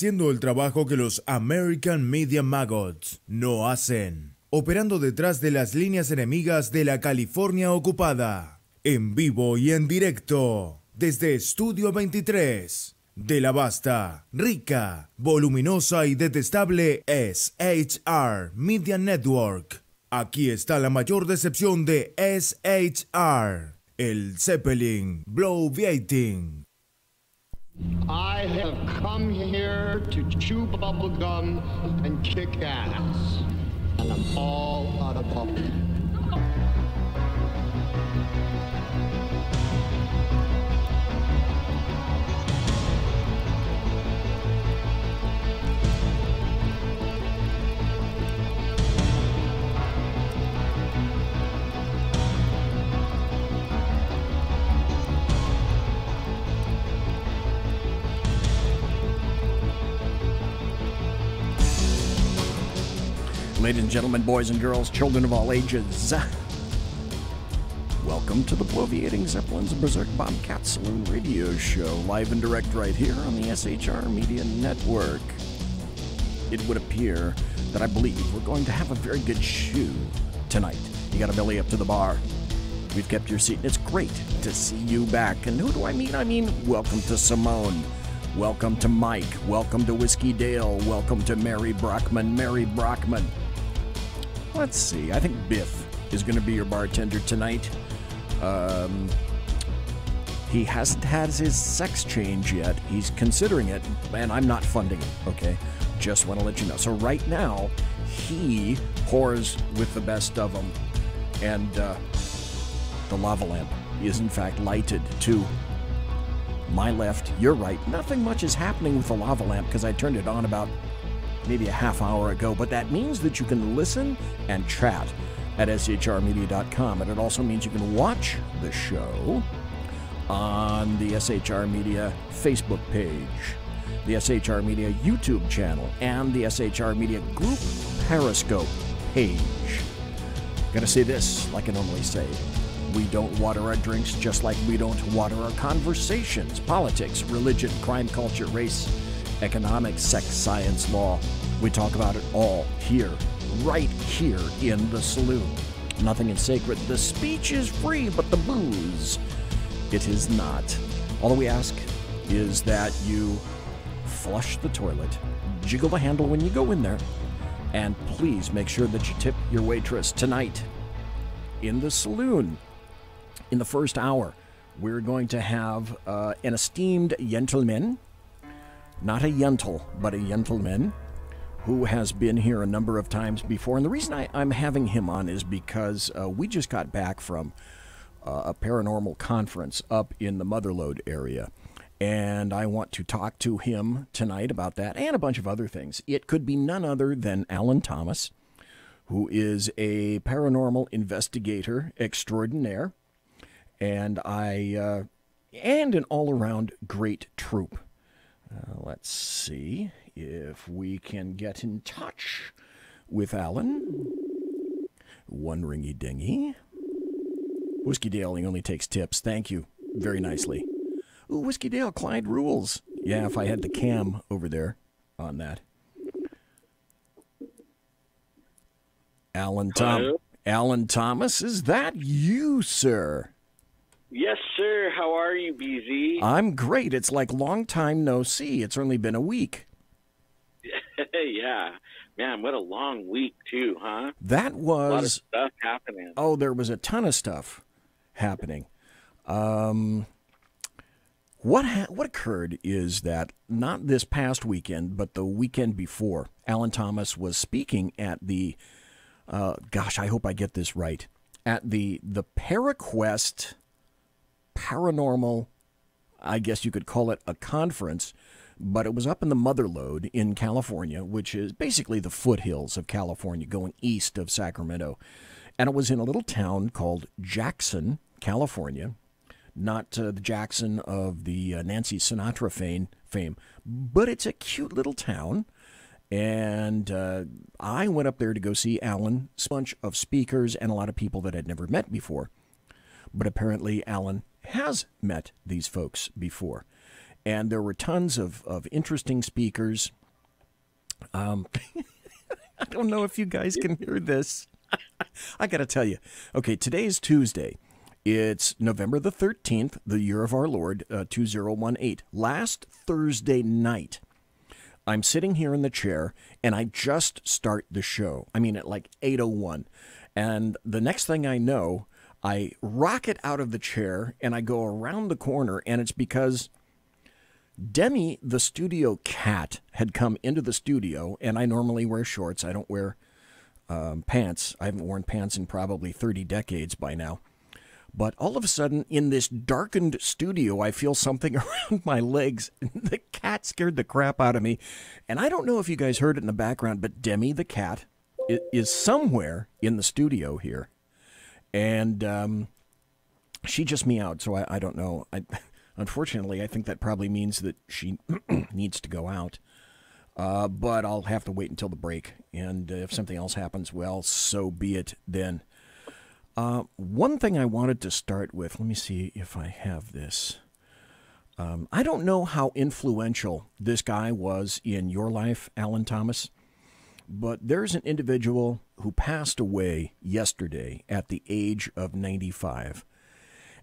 haciendo el trabajo que los American Media Maggots no hacen, operando detrás de las líneas enemigas de la California ocupada, en vivo y en directo, desde Estudio 23, de la vasta, rica, voluminosa y detestable SHR Media Network. Aquí está la mayor decepción de SHR, el Zeppelin Bloviating. I have come here to chew bubblegum and kick ass. And I'm all out of bubblegum. Ladies and gentlemen, boys and girls, children of all ages, welcome to the Bloviating Zeppelins Berserk Bobcat Saloon Radio Show, live and direct right here on the SHR Media Network. It would appear that I believe we're going to have a very good show tonight. You got to belly up to the bar. We've kept your seat, and it's great to see you back. And who do I mean? I mean, welcome to Simone. Welcome to Mike. Welcome to Whiskey Dale. Welcome to Mary Brockman. Mary Brockman. Let's see. I think Biff is going to be your bartender tonight. He hasn't had his sex change yet. He's considering it, and I'm not funding it, okay? Just want to let you know. So right now, he pours with the best of them, and the lava lamp is in fact lighted to my left, your right. Nothing much is happening with the lava lamp because I turned it on about maybe a half hour ago, but that means that you can listen and chat at shrmedia.com, and it also means you can watch the show on the SHR Media Facebook page, the SHR Media YouTube channel, and the SHR Media Group Periscope page. Gotta say this like I normally say. We don't water our drinks just like we don't water our conversations. Politics, religion, crime culture, race, economics, sex, science, law. We talk about it all here, right here in the saloon. Nothing is sacred. The speech is free, but the booze, it is not. All we ask is that you flush the toilet, jiggle the handle when you go in there, and please make sure that you tip your waitress tonight in the saloon. In the first hour, we're going to have an esteemed gentleman, not a yentle, but a gentleman, who has been here a number of times before. And the reason I'm having him on is because we just got back from a paranormal conference up in the Motherlode area. And I want to talk to him tonight about that and a bunch of other things. It could be none other than Alan Thomas, who is a paranormal investigator extraordinaire, and an all-around great troupe. Let's see if we can get in touch with Alan. One ringy-dingy. Whiskey Dale, he only takes tips. Thank you very nicely. Ooh, Whiskey Dale, Clyde rules. Yeah, if I had the cam over there on that. Alan Thomas, is that you, sir? Yes, sir. How are you, BZ? I'm great. It's like long time no see. It's only been a week. Yeah. Man, what a long week, too, huh? That was... a lot of stuff happening. Oh, there was a ton of stuff happening. What occurred is that not this past weekend, but the weekend before, Alan Thomas was speaking at the... I hope I get this right. At the Paraquest Paranormal, I guess you could call it a conference, but it was up in the Motherlode in California, which is basically the foothills of California going east of Sacramento. And it was in a little town called Jackson, California. Not the Jackson of the Nancy Sinatra fame, but it's a cute little town. And I went up there to go see Alan, a bunch of speakers and a lot of people that I'd never met before. But apparently Alan has met these folks before. and there were tons of interesting speakers. I don't know if you guys can hear this. I got to tell you. Okay, today's Tuesday. It's November the 13th, the year of our Lord, 2018. Last Thursday night, I'm sitting here in the chair, and I just start the show. I mean, at like 8:01. And the next thing I know, I rocket out of the chair, and I go around the corner, and it's because Demi, the studio cat, had come into the studio, and I normally wear shorts. I don't wear pants. I haven't worn pants in probably 30 decades by now. But all of a sudden, in this darkened studio, I feel something around my legs. The cat scared the crap out of me. And I don't know if you guys heard it in the background, but Demi, the cat, is somewhere in the studio here. And she just meowed, so I don't know. Unfortunately, I think that probably means that she needs to go out. But I'll have to wait until the break. And if something else happens, well, so be it then. One thing I wanted to start with, let me see if I have this. I don't know how influential this guy was in your life, Alan Thomas, but there's an individual who passed away yesterday at the age of 95,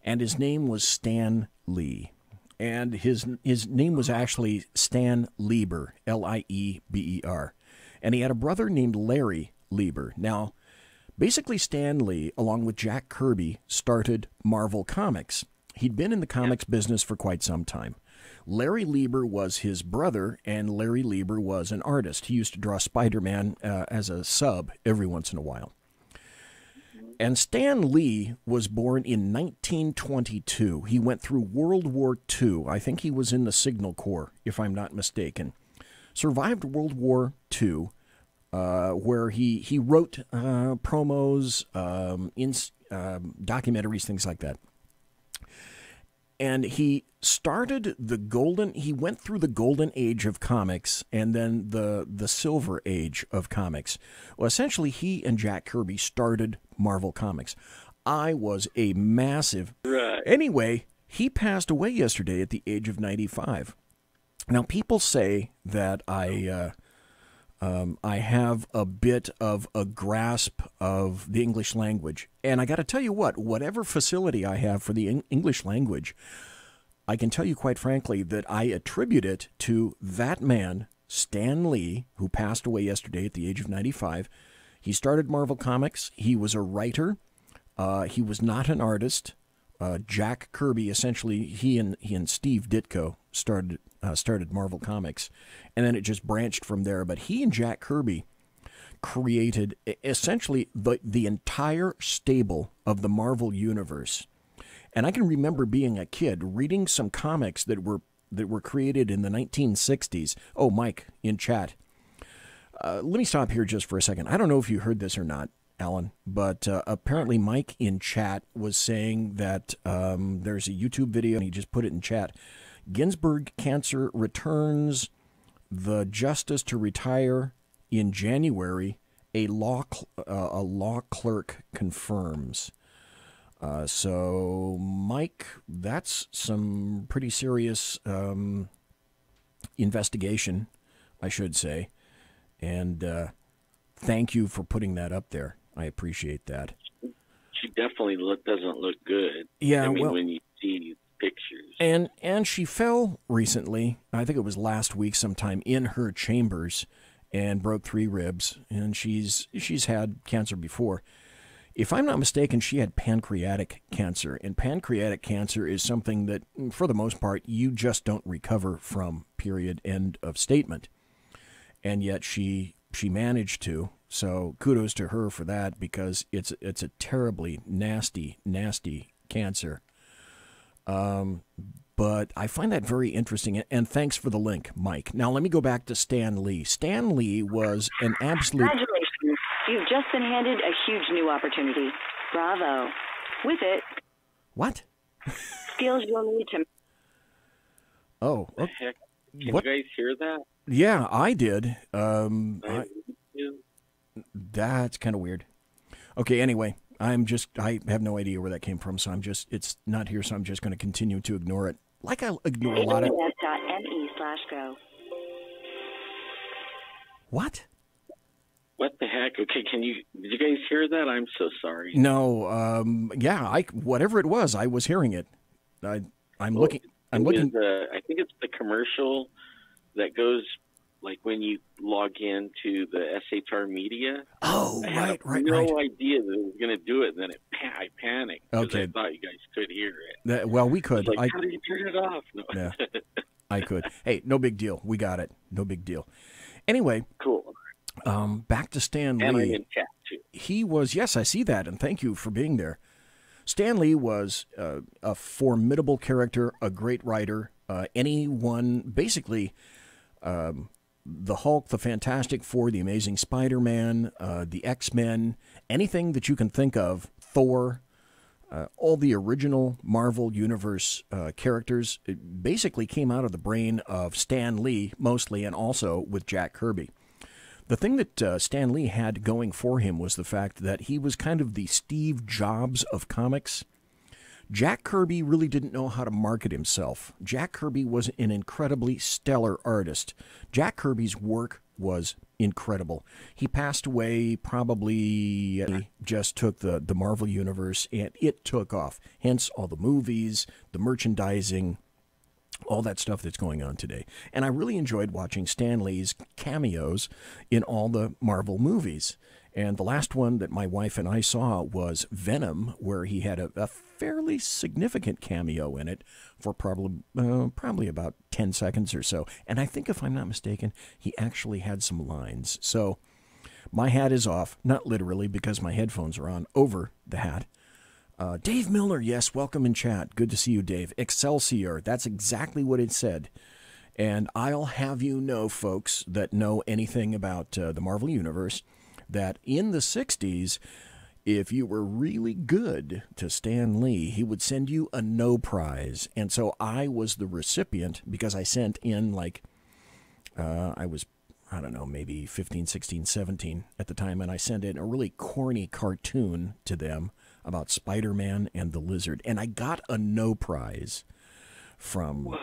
and his name was Stan Lee. And his name was actually Stan Lieber, Lieber. And he had a brother named Larry Lieber. Now, basically, Stan Lee, along with Jack Kirby, started Marvel Comics. He'd been in the comics business for quite some time. Larry Lieber was his brother, and Larry Lieber was an artist. He used to draw Spider-Man as a sub every once in a while. And Stan Lee was born in 1922. He went through World War II. I think he was in the Signal Corps, if I'm not mistaken. Survived World War II. Where he wrote promos, documentaries, things like that. And he started he went through the golden age of comics and then the silver age of comics. Well, essentially, he and Jack Kirby started Marvel Comics. I was a massive... Right. Anyway, he passed away yesterday at the age of 95. Now, people say that I have a bit of a grasp of the English language. And I got to tell you whatever facility I have for the English language, I can tell you quite frankly that I attribute it to that man, Stan Lee, who passed away yesterday at the age of 95. He started Marvel Comics. He was a writer. He was not an artist. Jack Kirby, essentially, he and Steve Ditko started Marvel Comics, and then it just branched from there. But he and Jack Kirby created essentially the entire stable of the Marvel Universe. And I can remember being a kid reading some comics that were created in the 1960s. Oh, Mike in chat. Let me stop here just for a second. I don't know if you heard this or not, Alan, but apparently Mike in chat was saying that there's a YouTube video, and he just put it in chat. Ginsburg cancer returns, the justice to retire in January, a law clerk confirms. So, Mike, that's some pretty serious investigation, I should say. And thank you for putting that up there. I appreciate that. She definitely doesn't look good. Yeah, I mean, well, when you see pictures. And she fell recently, I think it was last week sometime, in her chambers and broke 3 ribs. And she's had cancer before. If I'm not mistaken, she had pancreatic cancer. And pancreatic cancer is something that, for the most part, you just don't recover from, period, end of statement. And yet she managed to. So kudos to her for that, because it's a terribly nasty, nasty cancer. But I find that very interesting, and thanks for the link, Mike. Now let me go back to Stan Lee. Stan Lee was an absolute... Congratulations. You've just been handed a huge new opportunity. Bravo. With it... What? Skills you'll need to... Oh. The heck? Can What? you guys hear that? Yeah, I did. Yeah. That's kind of weird. Okay, anyway, I have no idea where that came from, so it's not here, so I'm just going to continue to ignore it. Like I ignore a lot of... go. What? What the heck? Okay, did you guys hear that? I'm so sorry. No, yeah, whatever it was, I was hearing it. I'm looking. I think it's the commercial that goes like when you log into the SHR media. Oh, I right. had no idea that it was going to do it, and then I panicked because Okay. I thought you guys could hear it. Well, we could. Like, how did you turn it off? No. Yeah, I could. Hey, no big deal. We got it. No big deal. Anyway, Cool. back to Stan And Lee. I'm in chat too. He was, yes, I see that, and thank you for being there. Stan Lee was a formidable character, a great writer. Basically, the Hulk, the Fantastic Four, the Amazing Spider-Man, the X-Men, anything that you can think of, Thor, all the original Marvel Universe characters, it basically came out of the brain of Stan Lee mostly, and also with Jack Kirby. The thing that Stan Lee had going for him was the fact that he was kind of the Steve Jobs of comics. Jack Kirby really didn't know how to market himself. Jack Kirby was an incredibly stellar artist. Jack Kirby's work was incredible. He passed away probably just took the Marvel Universe and it took off. Hence all the movies, the merchandising, all that stuff that's going on today. And I really enjoyed watching Stan Lee's cameos in all the Marvel movies. And the last one that my wife and I saw was Venom, where he had a fairly significant cameo in it for probably about 10 seconds or so. And I think, if I'm not mistaken, he actually had some lines. So my hat is off, not literally because my headphones are on, over the hat. Dave Miller, yes, welcome in chat. Good to see you, Dave. Excelsior, that's exactly what it said. And I'll have you know, folks that know anything about the Marvel Universe, that in the 60s, if you were really good to Stan Lee, he would send you a no prize. And so I was the recipient because I sent in I was, I don't know, maybe 15, 16, 17 at the time, and I sent in a really corny cartoon to them about Spider-Man and the Lizard, and I got a no prize from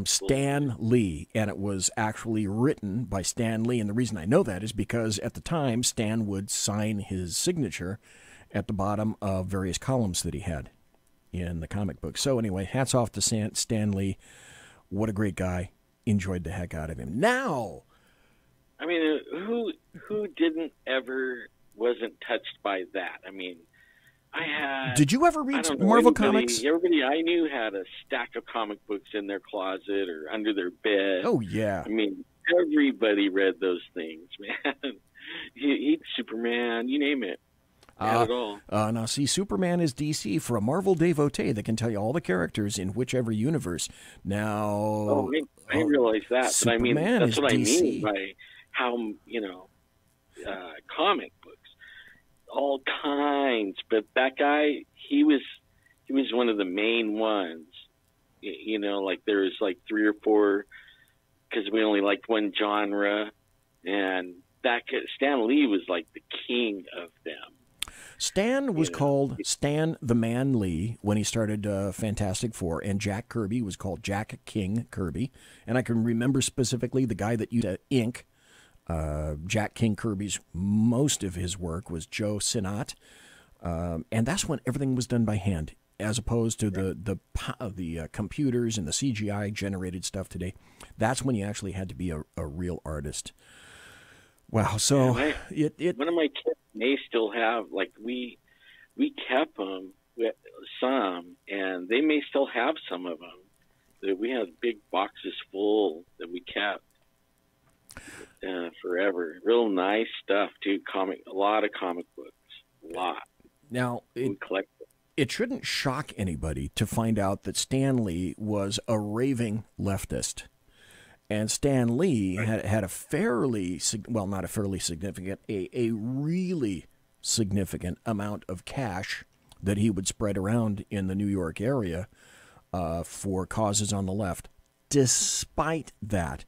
Stan Lee, and it was actually written by Stan Lee. And the reason I know that is because at the time Stan would sign his signature at the bottom of various columns that he had in the comic book. So anyway, hats off to Stan Lee. What a great guy. Enjoyed the heck out of him. Now, I mean, who wasn't touched by that? I mean, did you ever read Marvel comics? Everybody I knew had a stack of comic books in their closet or under their bed. Oh, yeah. I mean, everybody read those things, man. Superman, you name it. Not at all. Now, see, Superman is DC for a Marvel devotee that can tell you all the characters in whichever universe. Now, I realize that, Superman, but I mean, that's what DC. I mean by how, comic books, all kinds. But that guy, he was one of the main ones. Like there was like 3 or 4, because we only liked one genre, and Stan Lee was like the king of them. Stan was called Stan the Man Lee when he started Fantastic Four, and Jack Kirby was called Jack King Kirby. And I can remember specifically the guy that used to ink Jack King Kirby's most of his work was Joe Sinnott, and that's when everything was done by hand, as opposed to the computers and the CGI generated stuff today. That's when you actually had to be a real artist. Wow. So one of my kids may still have, like, we kept them, some, and they may still have some of them. We have big boxes full that we kept forever. Real nice stuff too. A lot of comic books. A lot. Now, we collect them. It shouldn't shock anybody to find out that Stan Lee was a raving leftist. And Stan Lee had a fairly, well, not a fairly significant, a really significant amount of cash that he would spread around in the New York area for causes on the left. Despite that,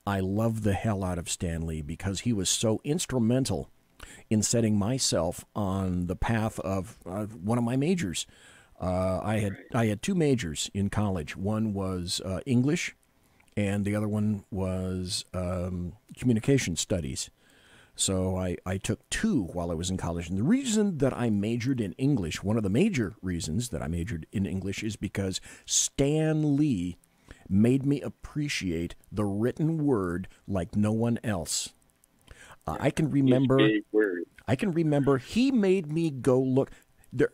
I love the hell out of Stan Lee because he was so instrumental in setting myself on the path of one of my majors. I had 2 majors in college. One was English, and the other one was communication studies. So I took 2 while I was in college. And the reason that I majored in English, one of the major reasons that I majored in English, is because Stan Lee made me appreciate the written word like no one else. I can remember he made me go look.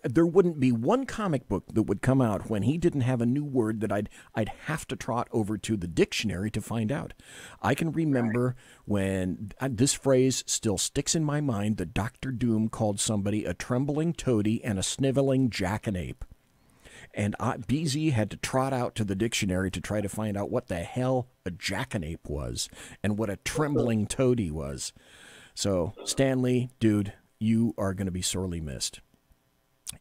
There wouldn't be one comic book that would come out when he didn't have a new word that I'd have to trot over to the dictionary to find out. I can remember when this phrase still sticks in my mind, that Dr. Doom called somebody a trembling toady and a sniveling jackanape. And BZ had to trot out to the dictionary to try to find out what the hell a jackanape was and what a trembling toady was. So, Stanley, dude, you are going to be sorely missed.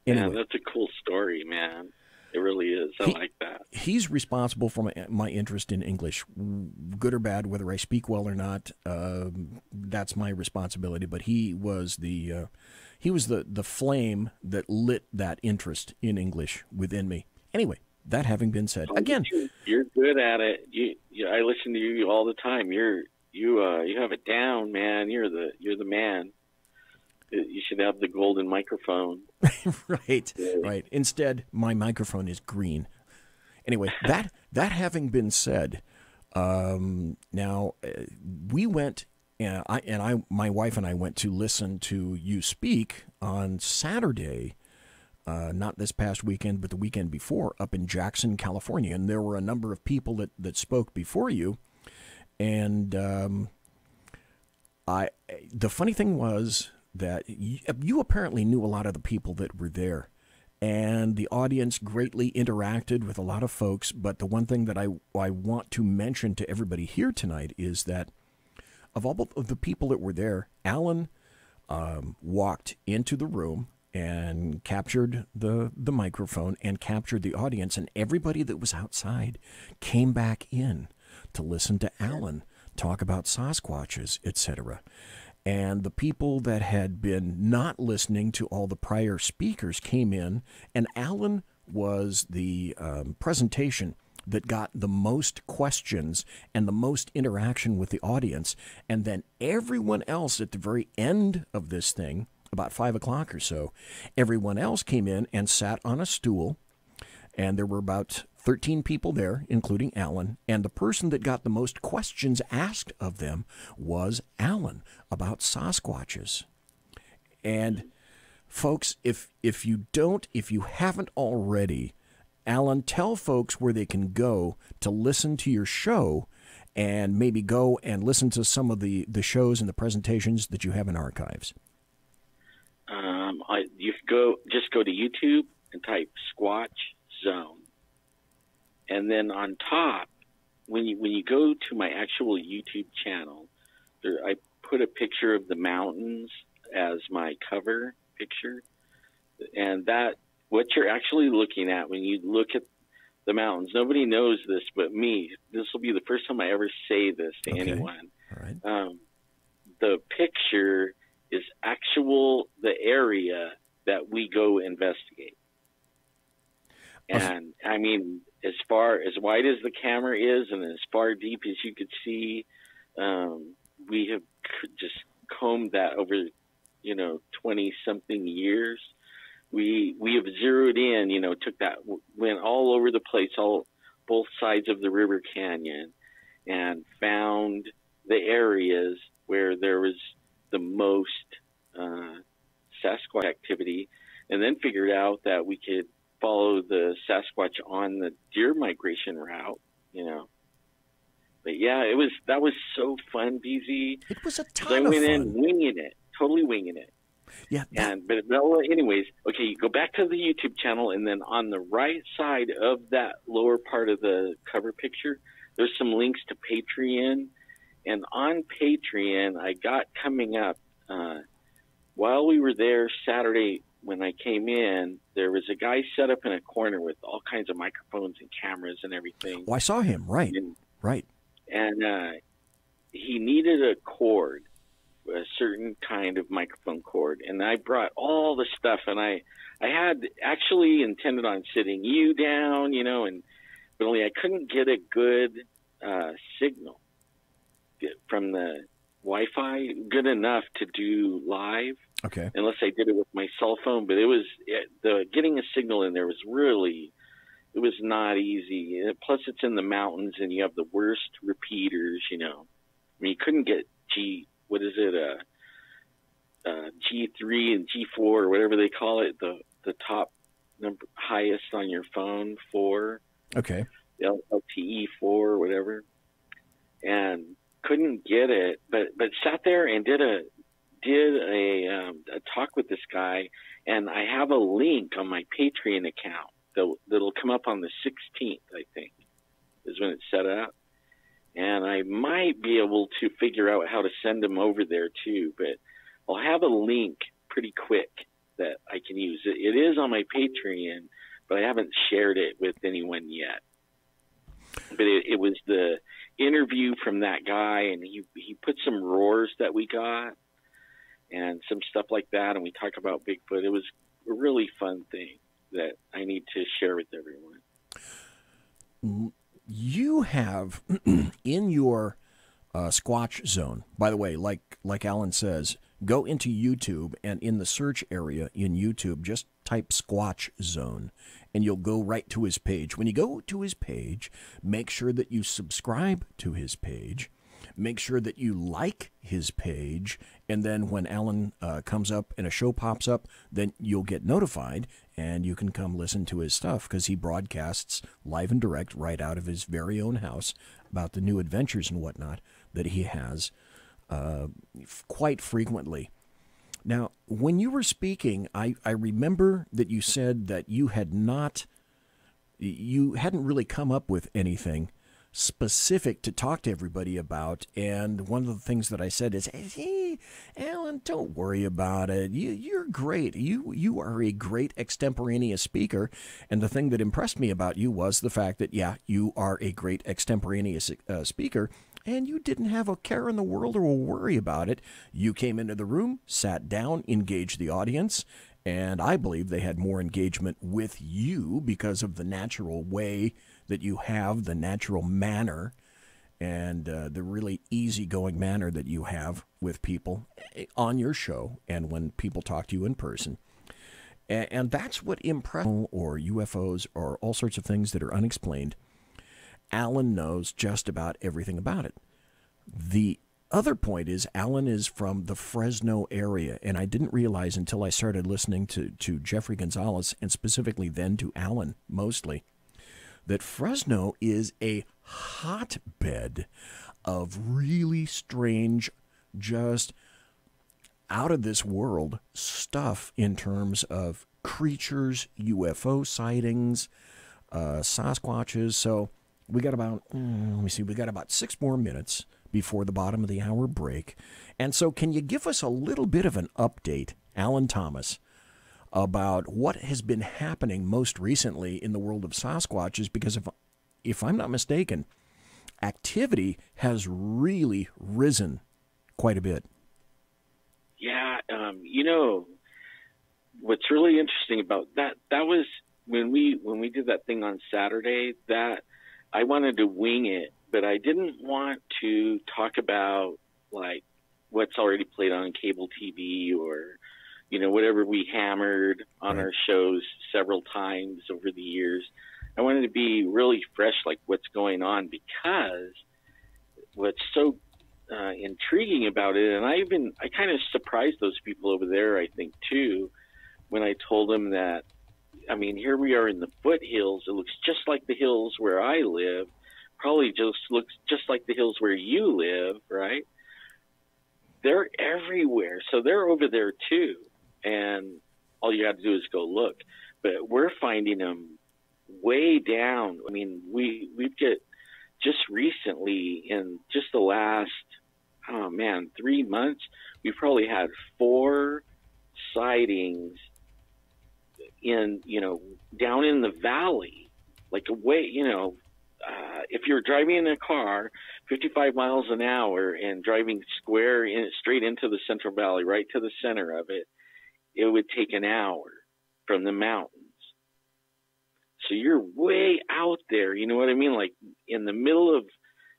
Anyway, yeah, that's a cool story, man. It really is. I like that. He's responsible for my interest in English, good or bad, whether I speak well or not. That's my responsibility. But he was the flame that lit that interest in English within me. Anyway, that having been said, again, you're good at it. I listen to you all the time. You have it down, man. You're the man. You should have the golden microphone. Right. Instead, my microphone is green. Anyway, that having been said, now we went, my wife and I went to listen to you speak on Saturday, not this past weekend, but the weekend before, up in Jackson, California, and there were a number of people that spoke before you, and the funny thing was that you apparently knew a lot of the people that were there, and the audience greatly interacted with a lot of folks. But the one thing that I want to mention to everybody here tonight is that of all of the people that were there, Alan walked into the room and captured the microphone and captured the audience, and everybody that was outside came back in to listen to Alan talk about Sasquatches, etc. And the people that had been not listening to all the prior speakers came in, and Alan was the presentation that got the most questions and the most interaction with the audience. And then everyone else at the very end of this thing, about 5 o'clock or so, everyone else came in and sat on a stool, and there were about 13 people there, including Alan, and the person that got the most questions asked of them was Alan about Sasquatches. And folks, if you haven't already, Alan, tell folks where they can go to listen to your show, and maybe go and listen to some of the shows and the presentations that you have in archives. You just go to YouTube and type Squatch Zone. And then on top, when you go to my actual YouTube channel, I put a picture of the mountains as my cover picture. And that, what you're actually looking at when you look at the mountains, nobody knows this but me. This will be the first time I ever say this to anyone. All right. The picture is the area that we go investigate. And I mean, as wide as the camera is and as far deep as you could see, we have just combed that over, 20 something years. We have zeroed in, went all over the place, both sides of the river canyon, and found the areas where there was the most Sasquatch activity, and then figured out that we could follow the Sasquatch on the deer migration route, But yeah, that was so fun, BZ. It was a ton of fun. I went in totally winging it. Yeah. But anyways, okay, you go back to the YouTube channel, and then on the right side of that lower part of the cover picture, there's some links to Patreon. And on Patreon, I got coming up, while we were there Saturday when I came in, there was a guy set up in a corner with all kinds of microphones and cameras and everything. Oh, I saw him, right. And he needed a cord, a certain kind of microphone cord. And I brought all the stuff, and I had actually intended on sitting you down, but only I couldn't get a good signal from the Wi-Fi good enough to do live. Okay. Unless I did it with my cell phone, but getting a signal in there was really, it was not easy. Plus, it's in the mountains, and you have the worst repeaters. I mean, you couldn't get G3 and G4 or whatever they call it, the top number highest on your phone, 4. Okay. LTE 4 or whatever, and couldn't get it, but sat there and did a talk with this guy, and I have a link on my Patreon account that'll come up on the 16th, I think, is when it's set up, and I might be able to figure out how to send him over there too, but I'll have a link pretty quick that I can use. It is on my Patreon, but I haven't shared it with anyone yet. But it was the interview from that guy, and he put some roars that we got and some stuff like that, and we talk about Bigfoot. It was a really fun thing that I need to share with everyone. You have in your Squatch zone, by the way, like Alan says, go into YouTube, and in the search area in YouTube, just type Squatch Zone, and you'll go right to his page. When you go to his page, make sure that you subscribe to his page. Make sure that you like his page, and then when Alan comes up and a show pops up, then you'll get notified, and you can come listen to his stuff, because he broadcasts live and direct right out of his very own house about the new adventures and whatnot that he has quite frequently. Now, when you were speaking, I remember that you said that you hadn't really come up with anything specific to talk to everybody about, and one of the things that I said is, hey, Alan, don't worry about it. You're great. You are a great extemporaneous speaker, and the thing that impressed me about you was the fact that, yeah, you are a great extemporaneous speaker, and you didn't have a care in the world or a worry about it. You came into the room, sat down, engaged the audience, and I believe they had more engagement with you because of the natural way that you have, the natural manner, and the really easygoing manner that you have with people on your show and when people talk to you in person. And that's what impressed me, or UFOs, or all sorts of things that are unexplained. Alan knows just about everything about it. The other point is Alan is from the Fresno area, and I didn't realize until I started listening to Jeffrey Gonzalez, and specifically then to Alan mostly, that Fresno is a hotbed of really strange, just out-of-this-world stuff in terms of creatures, UFO sightings, Sasquatches. So we got about, we got about 6 more minutes before the bottom of the hour break. And so can you give us a little bit of an update, Alan Thomas, about what has been happening most recently in the world of Sasquatches? Because if I'm not mistaken, activity has really risen quite a bit. Yeah, what's really interesting about that was when we did that thing on Saturday, that I wanted to wing it, but I didn't want to talk about like what's already played on cable TV or whatever we hammered on our shows several times over the years. I wanted to be really fresh, like what's going on, because what's so intriguing about it, and I kind of surprised those people over there, I think, too, when I told them that, I mean, here we are in the foothills. It looks just like the hills where I live, probably just looks just like the hills where you live, right? They're everywhere. So they're over there, too. And all you have to do is go look. But we're finding them way down. I mean, we've got just recently, in just the last, 3 months, we probably had 4 sightings in, down in the valley, like away, if you're driving in a car 55 miles an hour and driving straight into the Central Valley, right to the center of it, it would take an hour from the mountains. So you're way out there, you know what I mean? Like in the middle of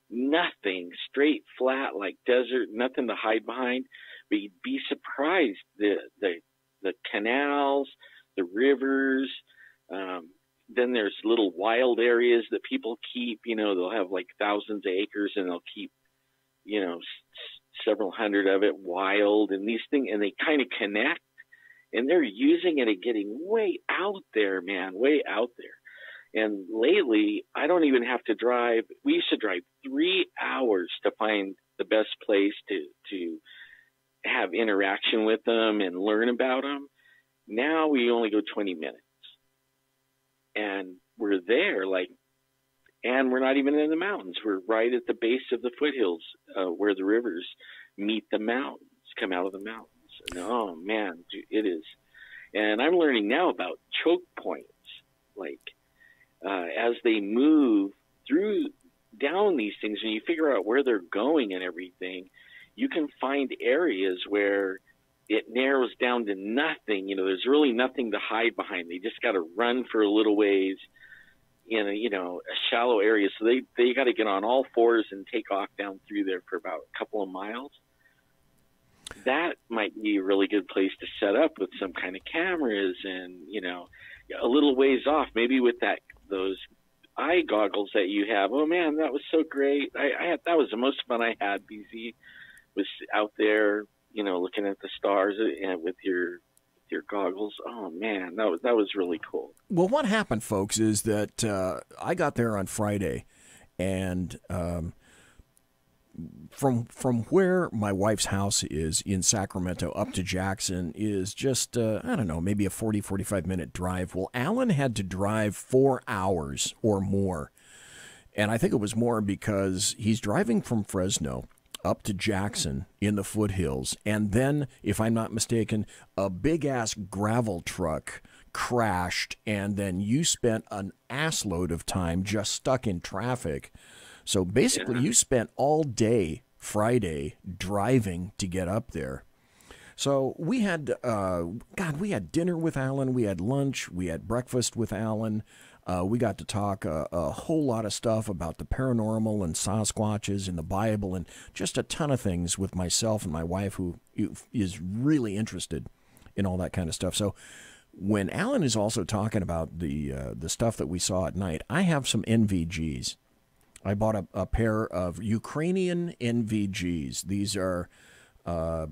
nothing, straight, flat, like desert, nothing to hide behind. But you'd be surprised, the canals, the rivers, then there's little wild areas that people keep, they'll have like thousands of acres and they'll keep, several hundred of it wild, and these things, and they kind of connect, and they're using it and getting way out there, man, way out there. And lately, I don't even have to drive. We used to drive 3 hours to find the best place to have interaction with them and learn about them. Now we only go 20 minutes. And we're there, and we're not even in the mountains. We're right at the base of the foothills where the rivers meet the mountains, come out of the mountains. And, oh, man, it is. And I'm learning now about choke points, as they move down these things, and you figure out where they're going and everything, you can find areas where it narrows down to nothing. There's really nothing to hide behind. They just got to run for a little ways in a shallow area. So they got to get on all fours and take off down through there for about a couple of miles. That might be a really good place to set up with some kind of cameras and, a little ways off, maybe with those eye goggles that you have. Oh man, that was so great. That was the most fun I had, BZ, was out there, looking at the stars with your goggles. Oh man, that was really cool. Well, what happened, folks, is that I got there on Friday, and from where my wife's house is in Sacramento up to Jackson is just, I don't know, maybe a 40, 45-minute drive. Well, Alan had to drive 4 hours or more, and I think it was more because he's driving from Fresno up to Jackson in the foothills, and then, if I'm not mistaken, a big-ass gravel truck crashed, and then you spent an assload of time just stuck in traffic. So basically, you spent all day Friday driving to get up there. So we had, we had dinner with Alan, we had lunch, we had breakfast with Alan. We got to talk a whole lot of stuff about the paranormal and Sasquatches and the Bible and just a ton of things with myself and my wife, who is really interested in all that kind of stuff. So when Alan is also talking about the stuff that we saw at night, I have some NVGs. I bought a pair of Ukrainian NVGs. These are a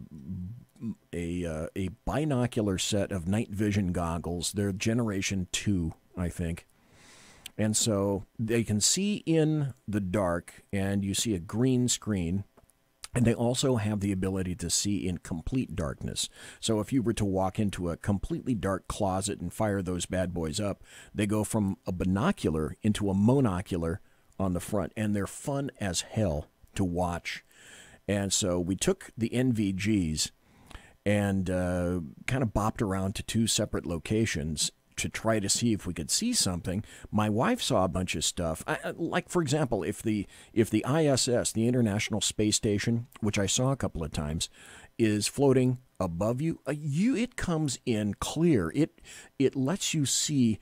binocular set of night vision goggles. They're Generation 2, I think. And so they can see in the dark, and you see a green screen. And they also have the ability to see in complete darkness. So if you were to walk into a completely dark closet and fire those bad boys up, they go from a binocular into a monocular on the front, and they're fun as hell to watch. And so we took the NVGs and kind of bopped around to 2 separate locations to try to see if we could see something. My wife saw a bunch of stuff. Like, for example, if the ISS, the International Space Station, which I saw a couple of times, is floating above you, it comes in clear. It lets you see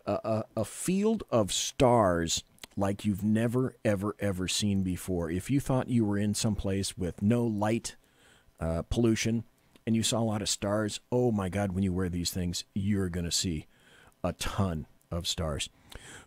a field of stars like you've never, ever, ever seen before. If you thought you were in some place with no light pollution and you saw a lot of stars, oh my God, when you wear these things, you're going to see a ton of stars.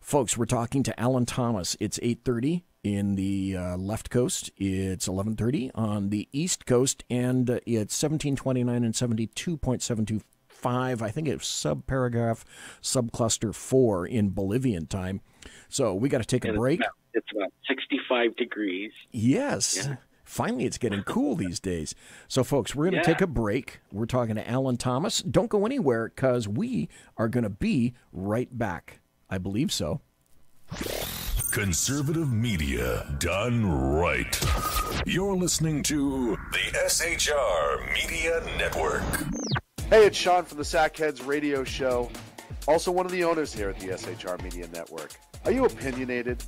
Folks, we're talking to Alan Thomas. It's 8:30 in the left coast. It's 11:30 on the east coast, and it's 1729 and 72.725. I think it's subparagraph subcluster 4 in Bolivian time. So we got to take a break. It's about 65 degrees. Yes. Yeah. Finally, it's getting cool these days. So, folks, we're going to take a break. We're talking to Alan Thomas. Don't go anywhere, because we are going to be right back. I believe so. Conservative media done right. You're listening to the SHR Media Network. Hey, it's Sean from the Sackheads Radio Show. Also one of the owners here at the SHR Media Network. Are you opinionated?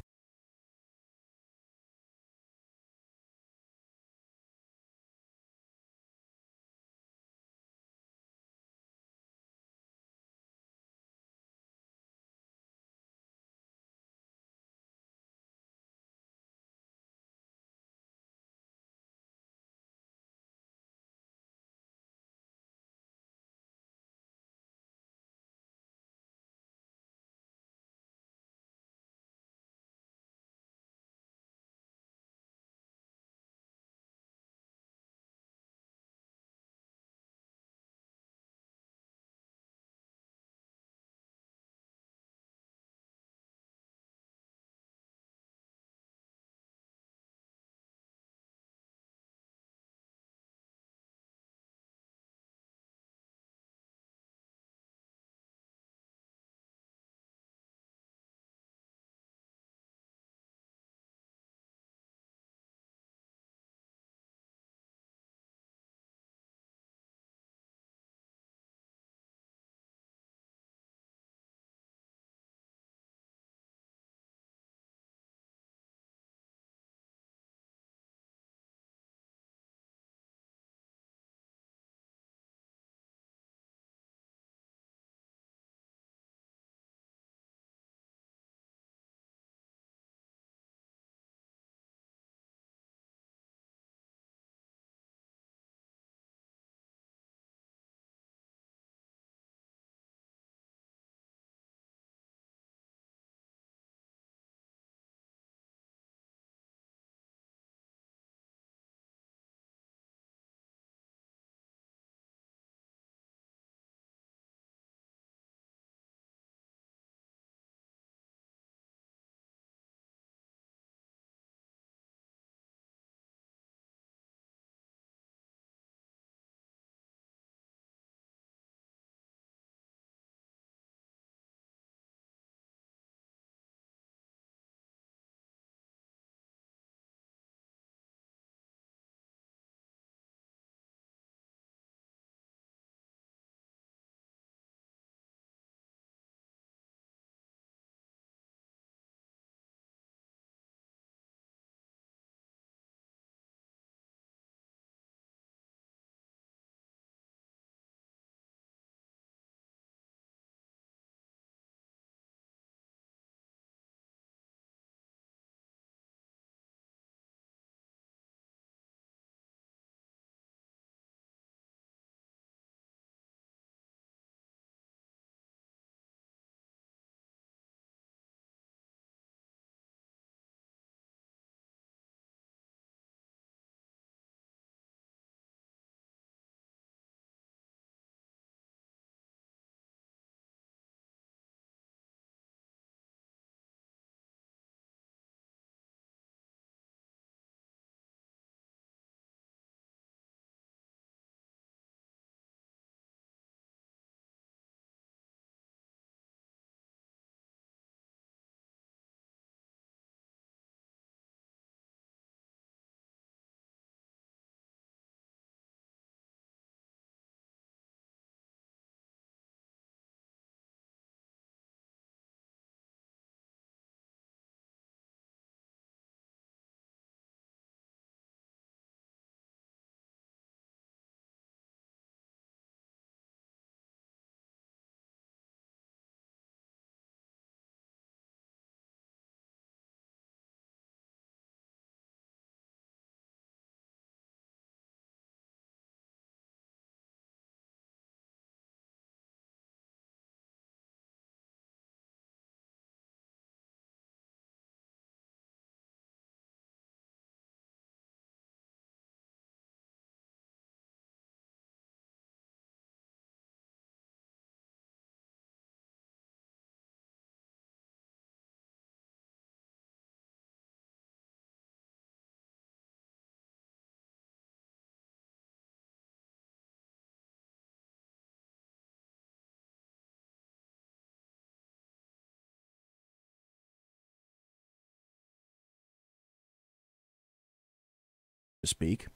to speak.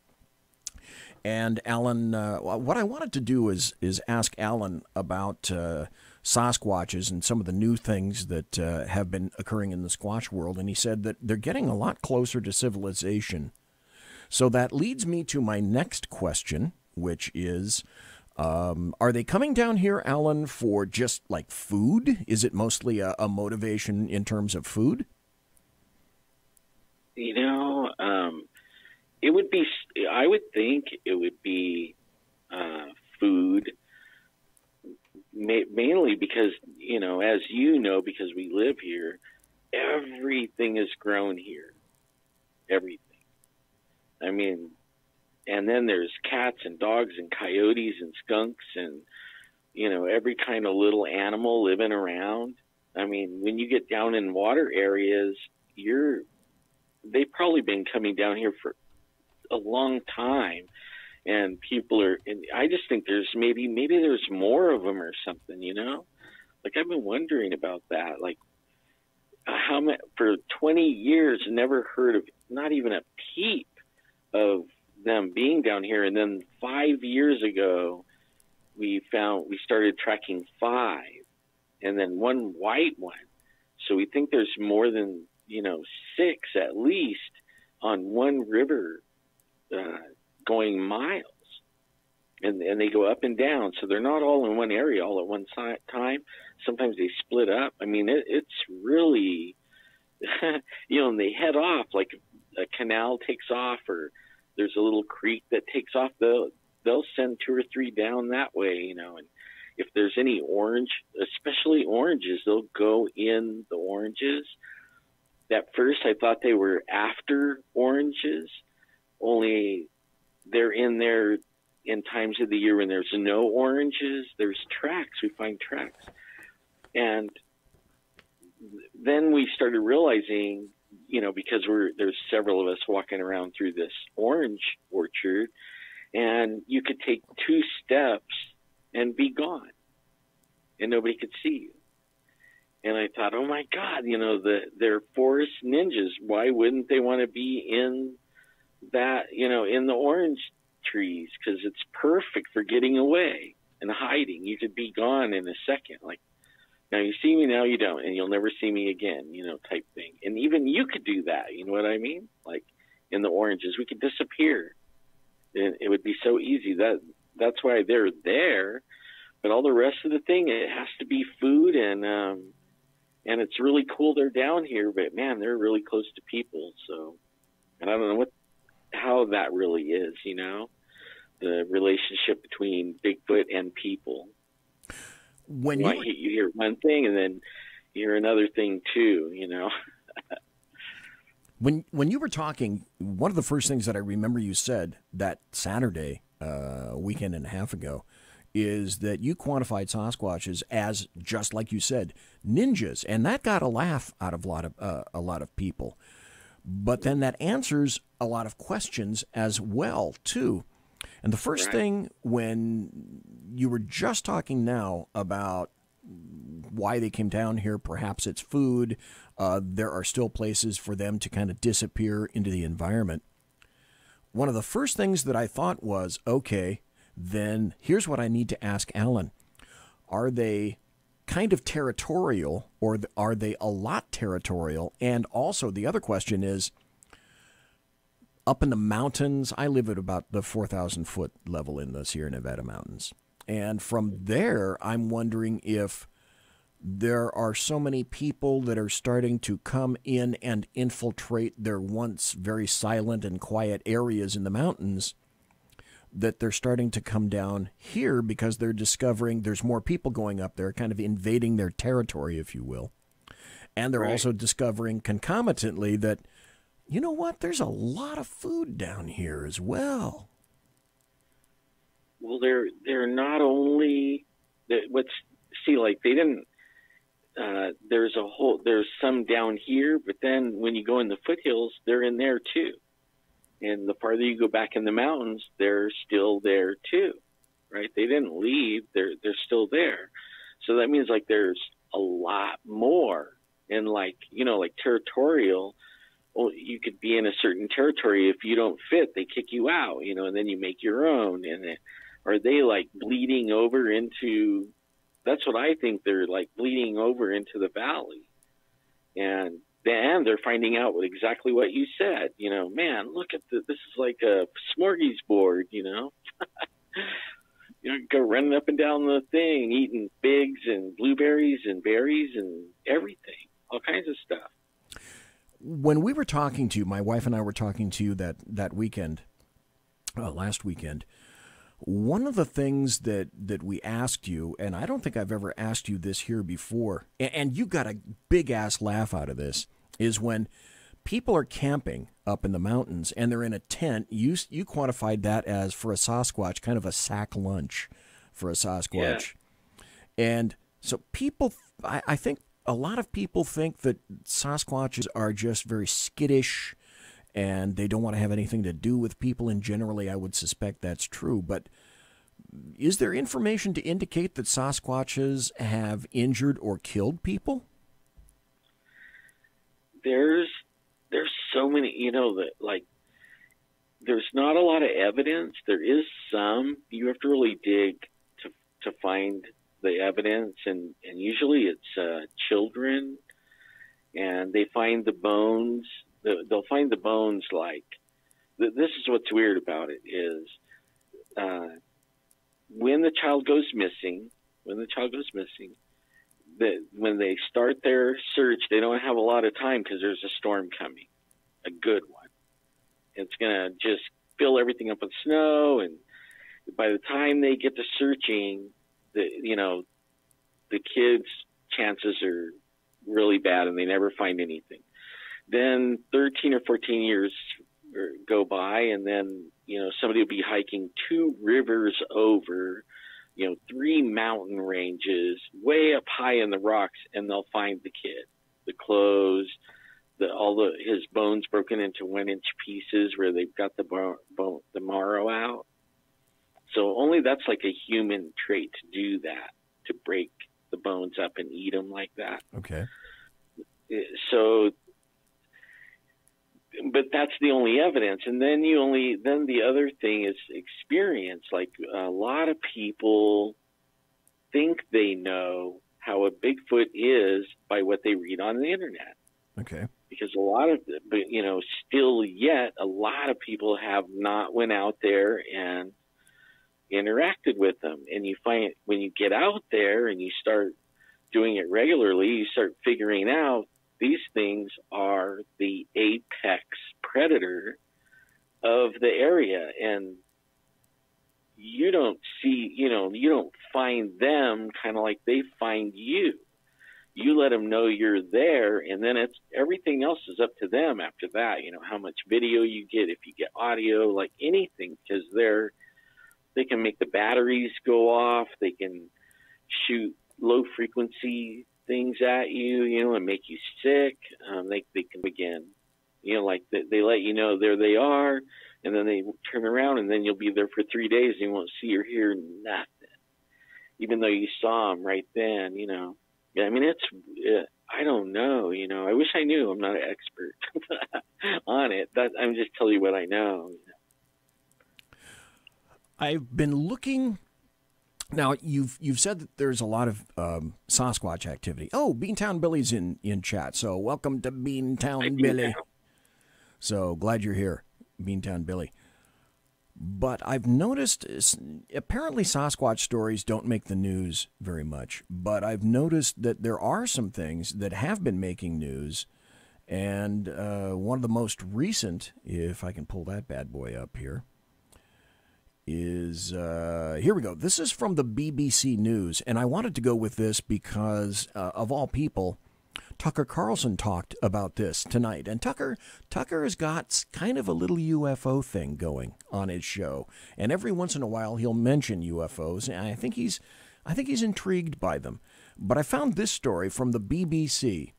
And Alan, what I wanted to do is ask Alan about Sasquatches and some of the new things that have been occurring in the Squatch world. And he said that they're getting a lot closer to civilization. So that leads me to my next question, which is, are they coming down here, Alan, for just like food? Is it mostly a motivation in terms of food? You know, it would be, I would think it would be food, mainly because, you know, as you know, because we live here, everything is grown here. Everything. I mean, and then there's cats and dogs and coyotes and skunks and, you know, every kind of little animal living around. I mean, when you get down in water areas, they've probably been coming down here for a long time, and people are, and I just think there's maybe there's more of them or something, you know? Like, I've been wondering about that. Like, how many, for 20 years, never heard of not even a peep of them being down here. And then 5 years ago, we started tracking 5, and then one white one. So we think there's more than, you know, 6 at least on one river, going miles. And they go up and down. So they're not all in one area all at one time. Sometimes they split up. I mean, it's really, you know, and they head off, like a canal takes off, or there's a little creek that takes off. They'll send 2 or 3 down that way, you know. And if there's any orange, especially oranges, they'll go in the oranges. At first, I thought they were after oranges, only they're in there in times of the year when there's no oranges. There's tracks. We find tracks. And then we started realizing, you know, because there's several of us walking around through this orange orchard, and you could take 2 steps and be gone, and nobody could see you. And I thought, oh my God, you know, they're forest ninjas. Why wouldn't they want to be in that, you know, in the orange trees? Because it's perfect for getting away and hiding. You could be gone in a second. Like, now you see me, now you don't, and you'll never see me again, you know, type thing. And even you could do that, you know what I mean? Like, in the oranges, we could disappear. And it would be so easy. That's why they're there. But all the rest of the thing, it has to be food, and it's really cool they're down here, but man, they're really close to people. So, and I don't know how that really is, you know, the relationship between Bigfoot and people. When you hear one thing and then you hear another thing too, you know. When you were talking, one of the first things that I remember you said that Saturday, a weekend and a half ago, is that you quantified Sasquatches as, just like you said, ninjas, and that got a laugh out of a lot of people. But then that answers a lot of questions as well too. And the first thing, when you were just talking now about why they came down here, perhaps it's food, there are still places for them to kind of disappear into the environment. One of the first things that I thought was, okay, then here's what I need to ask Alan. Are they kind of territorial, or are they a lot territorial? And also the other question is, up in the mountains, I live at about the 4,000 foot level in the Sierra Nevada mountains. And from there, I'm wondering if there are so many people that are starting to come in and infiltrate their once very silent and quiet areas in the mountains, that they're starting to come down here because they're discovering there's more people going up there, kind of invading their territory, if you will. And they're also discovering concomitantly that, you know what, there's a lot of food down here as well. Well, they're not only like they didn't. There's some down here, but then when you go in the foothills, they're in there too. And the farther you go back in the mountains, they're still there too, right? They didn't leave; they're still there. So that means, like, there's a lot more, and, like, you know, like territorial. well, you could be in a certain territory. If you don't fit, they kick you out, and then you make your own. And are they like bleeding over into, that's what I think, they're like bleeding over into the valley. And then they're finding out exactly what you said. Man, look at this is like a smorgasbord, go running up and down the thing, eating figs and blueberries and berries and everything, all kinds of stuff. When we were talking to you, my wife and I were talking to you that weekend, last weekend, one of the things that we asked you, and I don't think I've ever asked you this here before, and you got a big-ass laugh out of this, is when people are camping up in the mountains and they're in a tent, you quantified that as, for a Sasquatch, kind of a sack lunch for a Sasquatch. Yeah. And so people, I think a lot of people think that Sasquatches are just very skittish and they don't want to have anything to do with people, and generally I would suspect that's true. But is there information to indicate that Sasquatches have injured or killed people? There's so many, there's not a lot of evidence. There is some. You have to really dig to find the evidence, and usually it's children, and they find the bones. They'll find the bones this is what's weird about it is when the child goes missing, when they start their search, they don't have a lot of time because there's a storm coming, a good one. It's going to just fill everything up with snow, and by the time they get to searching, the kids' chances are really bad and they never find anything. Then 13 or 14 years go by, and then, somebody will be hiking 2 rivers over, 3 mountain ranges way up high in the rocks, and they'll find the kid, the clothes, his bones broken into 1-inch pieces where they've got the marrow out. So only that's like a human trait to do that, to break the bones up and eat them like that. Okay. So, but that's the only evidence. And then then the other thing is experience. Like, a lot of people think they know how a Bigfoot is by what they read on the internet. Okay. Because a lot of, still yet, a lot of people have not went out there and interacted with them. And you find when you get out there and you start doing it regularly, you start figuring out these things are the apex predator of the area. And you don't see, you don't find them kind of like they find you. You let them know you're there, and then everything else is up to them after that. How much video you get, if you get audio, like anything, because they can make the batteries go off. They can shoot low frequency things at you, and make you sick. They can begin, they let you know there they are, and then they turn around, and then you'll be there for 3 days and you won't see or hear nothing, even though you saw them right then. Yeah, I mean, I don't know, I wish I knew. I'm not an expert on it. I'm just telling you what I know. I've been looking. Now, you've said that there's a lot of Sasquatch activity. Oh, Beantown Billy's in chat, so welcome to Beantown Billy. So glad you're here, Beantown Billy. But I've noticed, apparently Sasquatch stories don't make the news very much, but I've noticed that there are some things that have been making news, and one of the most recent, if I can pull that bad boy up here, is, here we go. This is from the BBC News, and I wanted to go with this because, of all people, Tucker Carlson talked about this tonight. And Tucker has got kind of a little UFO thing going on his show. And every once in a while he'll mention UFOs, and I think he's intrigued by them. But I found this story from the BBC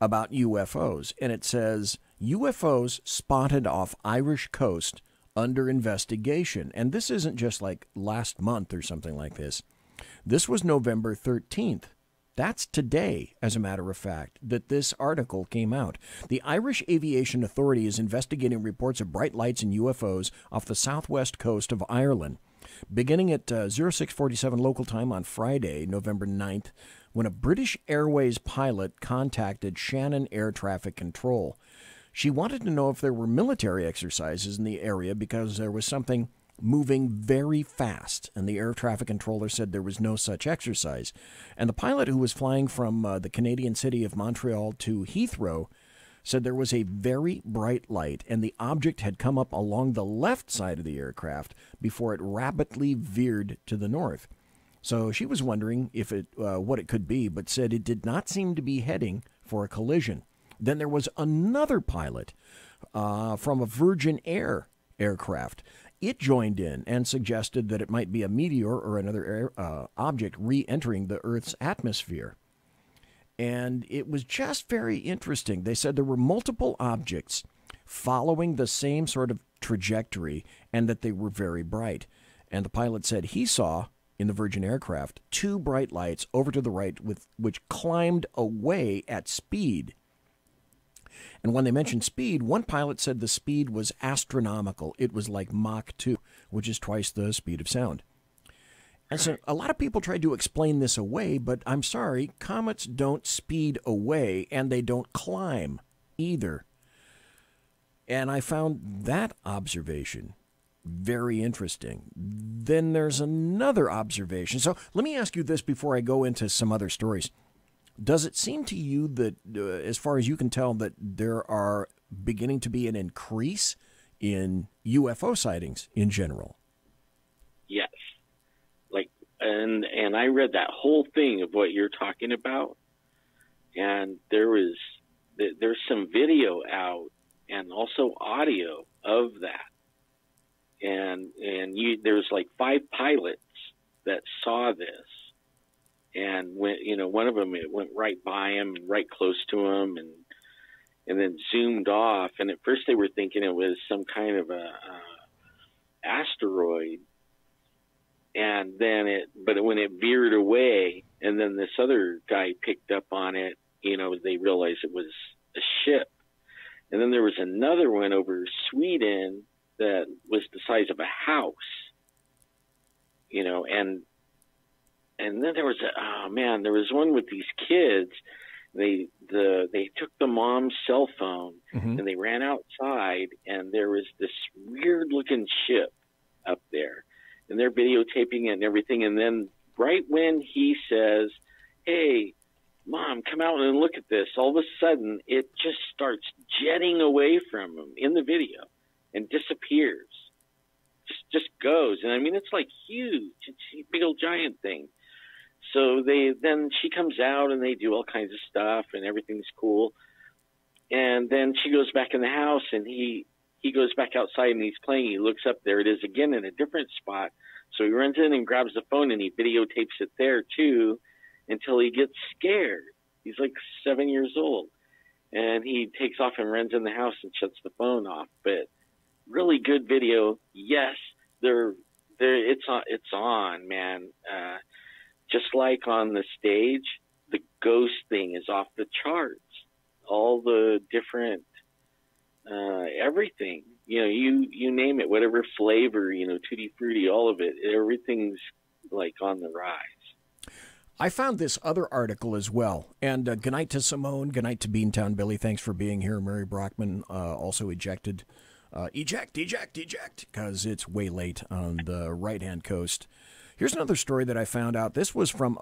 about UFOs, and it says, UFOs spotted off Irish coast under investigation. And this isn't just like last month or something like this. This was November 13th That's today, as a matter of fact, that this article came out. The Irish Aviation Authority is investigating reports of bright lights and UFOs off the southwest coast of Ireland. Beginning at 0647 local time on Friday, November 9th, when a British Airways pilot contacted Shannon Air Traffic Control. She wanted to know if there were military exercises in the area because there was something moving very fast, and the air traffic controller said there was no such exercise. And the pilot, who was flying from the Canadian city of Montreal to Heathrow, said there was a very bright light, and the object had come up along the left side of the aircraft before it rapidly veered to the north. So she was wondering if what it could be, but said it did not seem to be heading for a collision. Then there was another pilot from a Virgin Air aircraft. It joined in and suggested that it might be a meteor or another object re-entering the Earth's atmosphere. And it was just very interesting. They said there were multiple objects following the same sort of trajectory and that they were very bright. And the pilot said he saw in the Virgin aircraft 2 bright lights over to the right which climbed away at speed. And when they mentioned speed, one pilot said the speed was astronomical. It was like Mach 2, which is twice the speed of sound. And so a lot of people tried to explain this away, but I'm sorry, comets don't speed away, and they don't climb either. And I found that observation very interesting. Then there's another observation. So let me ask you this before I go into some other stories. Does it seem to you that, as far as you can tell, that there are beginning to be an increase in UFO sightings in general? Yes. And I read that whole thing of what you're talking about, and there's some video out and also audio of that. And there's like 5 pilots that saw this. And when, one of them, it went right by him and right close to him, and then zoomed off. And at first they were thinking it was some kind of a asteroid. And then but when it veered away, and then this other guy picked up on it, they realized it was a ship. And then there was another one over Sweden that was the size of a house, and then there was there was one with these kids. They took the mom's cell phone, mm-hmm. and they ran outside, and there was this weird looking ship up there, and they're videotaping it and everything. And then right when he says, "Hey, Mom, come out and look at this," all of a sudden it just starts jetting away from him in the video and disappears. Just goes. And I mean, it's like huge. It's a big old giant thing. So then she comes out and they do all kinds of stuff and everything's cool. And then she goes back in the house and he goes back outside and he's playing. He looks up, there it is again in a different spot. So he runs in and grabs the phone and he videotapes it there too until he gets scared. He's like 7 years old. And he takes off and runs in the house and shuts the phone off. But really good video. Yes, it's on, man. Just like on the stage, the ghost thing is off the charts. All the different, everything, you name it, whatever flavor, tutti frutti, all of it, everything's like on the rise. I found this other article as well. And good night to Simone. Good night to Beantown Billy. Thanks for being here. Mary Brockman also ejected. Eject, because it's way late on the right-hand coast. Here's another story that I found out. This was from,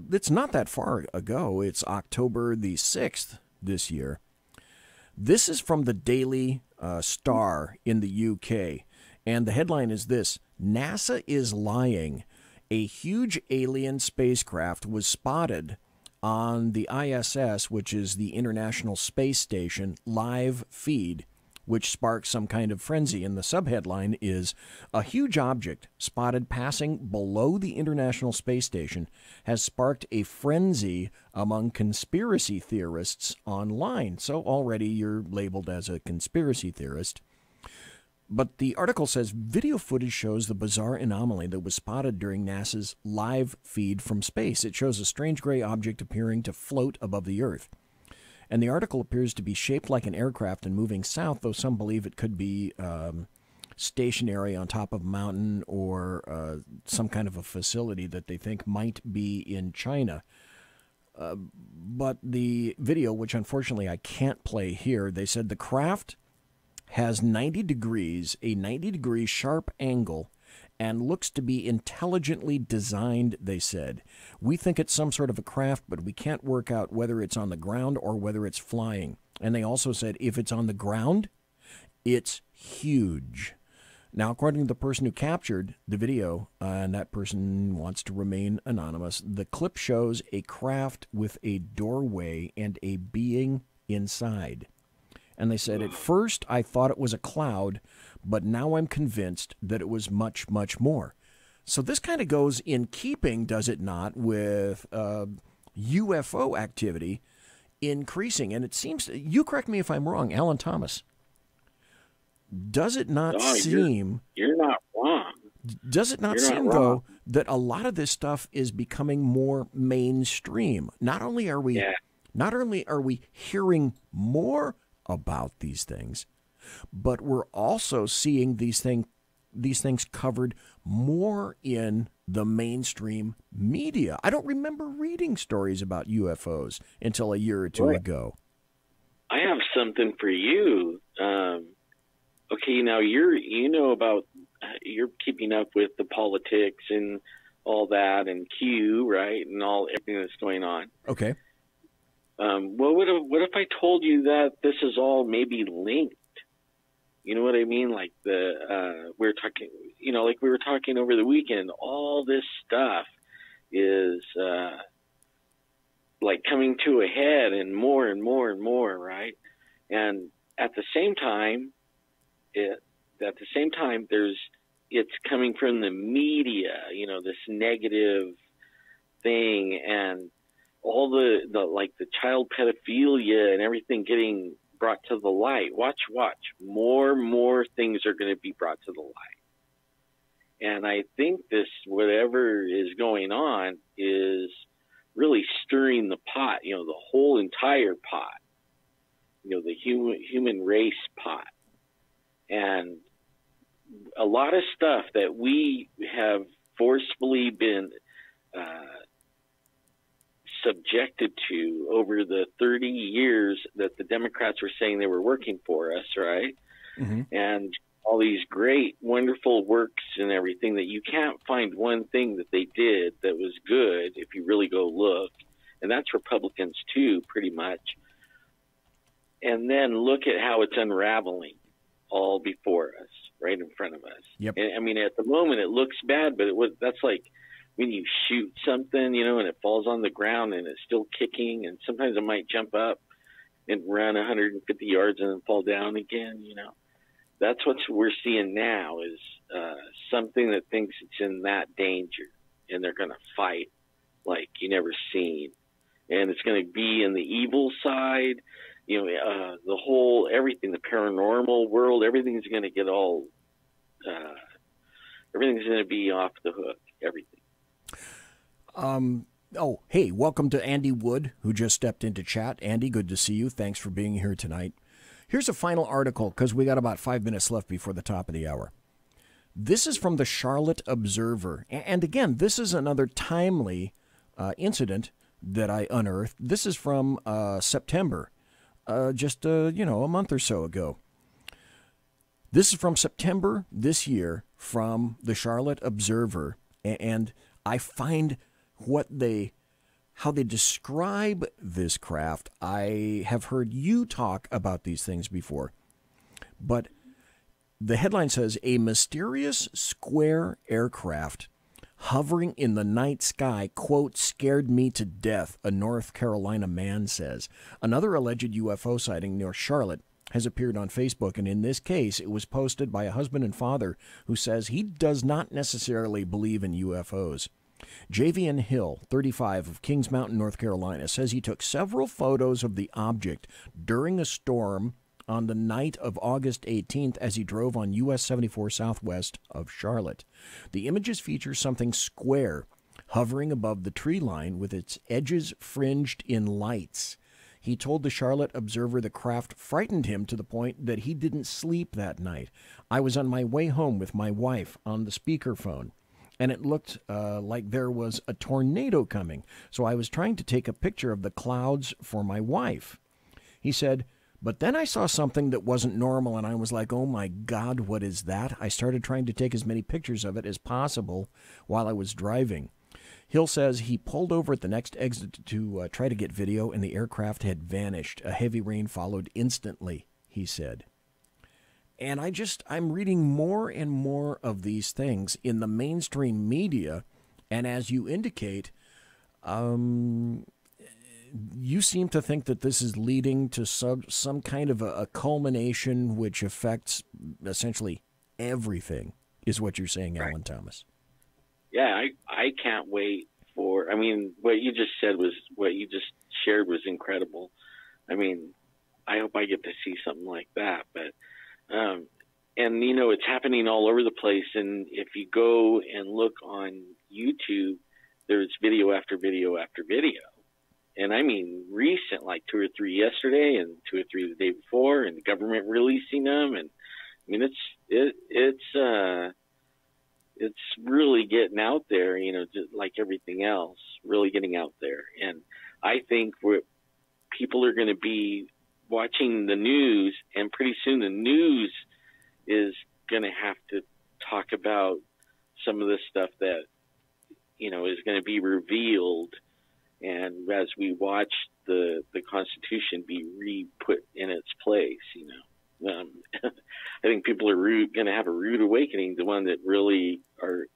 it's not that far ago. It's October the 6th this year. This is from the Daily Star in the UK. And the headline is this: NASA is lying. A huge alien spacecraft was spotted on the ISS, which is the International Space Station, live feed, which sparks some kind of frenzy. And the subheadline is, a huge object spotted passing below the International Space Station has sparked a frenzy among conspiracy theorists online. So already you're labeled as a conspiracy theorist. But the article says video footage shows the bizarre anomaly that was spotted during NASA's live feed from space. It shows a strange gray object appearing to float above the Earth. And the article appears to be shaped like an aircraft and moving south, though some believe it could be stationary on top of a mountain or some kind of a facility that they think might be in China. But the video, which unfortunately I can't play here, they said the craft has 90 degrees, a 90-degree sharp angle, and looks to be intelligently designed, they said. We think it's some sort of a craft, but we can't work out whether it's on the ground or whether it's flying. And they also said if it's on the ground, it's huge. Now, according to the person who captured the video, and that person wants to remain anonymous, the clip shows a craft with a doorway and a being inside. And they said, at first I thought it was a cloud, but now I'm convinced that it was much, much more. So this kind of goes in keeping, does it not, with UFO activity increasing. And it seems, you correct me if I'm wrong, Alan Thomas, does it not seem... You're not wrong. Does it not seem, though, that a lot of this stuff is becoming more mainstream? Not only are we hearing more about these things, but we're also seeing these things covered more in the mainstream media. I don't remember reading stories about UFOs until a year or two ago. I have something for you. Okay, now you're keeping up with the politics and all that, and Q, right, and everything that's going on. Okay. Well, what if I told you that this is all maybe linked? You know what I mean? Like we're talking, like we were talking over the weekend. All this stuff is like coming to a head, and more and more and more, right? And at the same time, it's coming from the media. This negative thing and all the child pedophilia and everything getting brought to the light. Watch. More things are going to be brought to the light. And I think this, whatever is going on, is really stirring the pot, the whole entire pot, the human race pot. And a lot of stuff that we have forcefully been subjected to over the 30 years that the Democrats were saying they were working for us, right? Mm-hmm. And all these great, wonderful works and everything that you can't find one thing that they did that was good if you really go look. And that's Republicans too, pretty much. And then look at how it's unraveling all before us, right in front of us. Yep. And, I mean, at the moment it looks bad, but that's like when you shoot something, and it falls on the ground and it's still kicking, and sometimes it might jump up and run 150 yards and then fall down again, That's what we're seeing now is something that thinks it's in that danger, and they're going to fight like you never seen. And it's going to be in the evil side, the whole, everything, the paranormal world, everything's going to get all, everything's going to be off the hook, everything. Hey, welcome to Andy Wood, who just stepped into chat. Andy, good to see you. Thanks for being here tonight. Here's a final article, because we got about 5 minutes left before the top of the hour. This is from the Charlotte Observer. And again, this is another timely incident that I unearthed. This is from September, just a month or so ago. This is from September this year from the Charlotte Observer, and I find how they describe this craft. I have heard you talk about these things before, but the headline says, a mysterious square aircraft hovering in the night sky, quote, scared me to death, a North Carolina man says. Another alleged UFO sighting near Charlotte has appeared on Facebook, and in this case, it was posted by a husband and father who says he does not necessarily believe in UFOs. Javian Hill, 35, of Kings Mountain, North Carolina, says he took several photos of the object during a storm on the night of August 18th as he drove on US 74 southwest of Charlotte. The images feature something square hovering above the tree line with its edges fringed in lights. He told the Charlotte Observer the craft frightened him to the point that he didn't sleep that night. I was on my way home with my wife on the speakerphone, and it looked like there was a tornado coming, so I was trying to take a picture of the clouds for my wife. He said, but then I saw something that wasn't normal, and I was like, oh my God, what is that? I started trying to take as many pictures of it as possible while I was driving. Hill says he pulled over at the next exit to try to get video, and the aircraft had vanished. A heavy rain followed instantly, he said. And I'm reading more and more of these things in the mainstream media, and as you indicate, you seem to think that this is leading to some kind of a culmination which affects essentially everything, is what you're saying, right. Alan Thomas. Yeah, I can't wait for, I mean, what you just shared was incredible. I mean, I hope I get to see something like that. But, and, you know, it's happening all over the place. And if you go and look on YouTube, there's video after video after video. And I mean, recent, like 2 or 3 yesterday and 2 or 3 the day before, and the government releasing them. And I mean, it's really getting out there, you know, just like everything else, really getting out there. And I think people are going to be watching the news, and pretty soon the news is going to have to talk about some of the stuff that, you know, is going to be revealed. And as we watch the Constitution be re-put in its place, you know. I think people are going to have a rude awakening, the one that really are,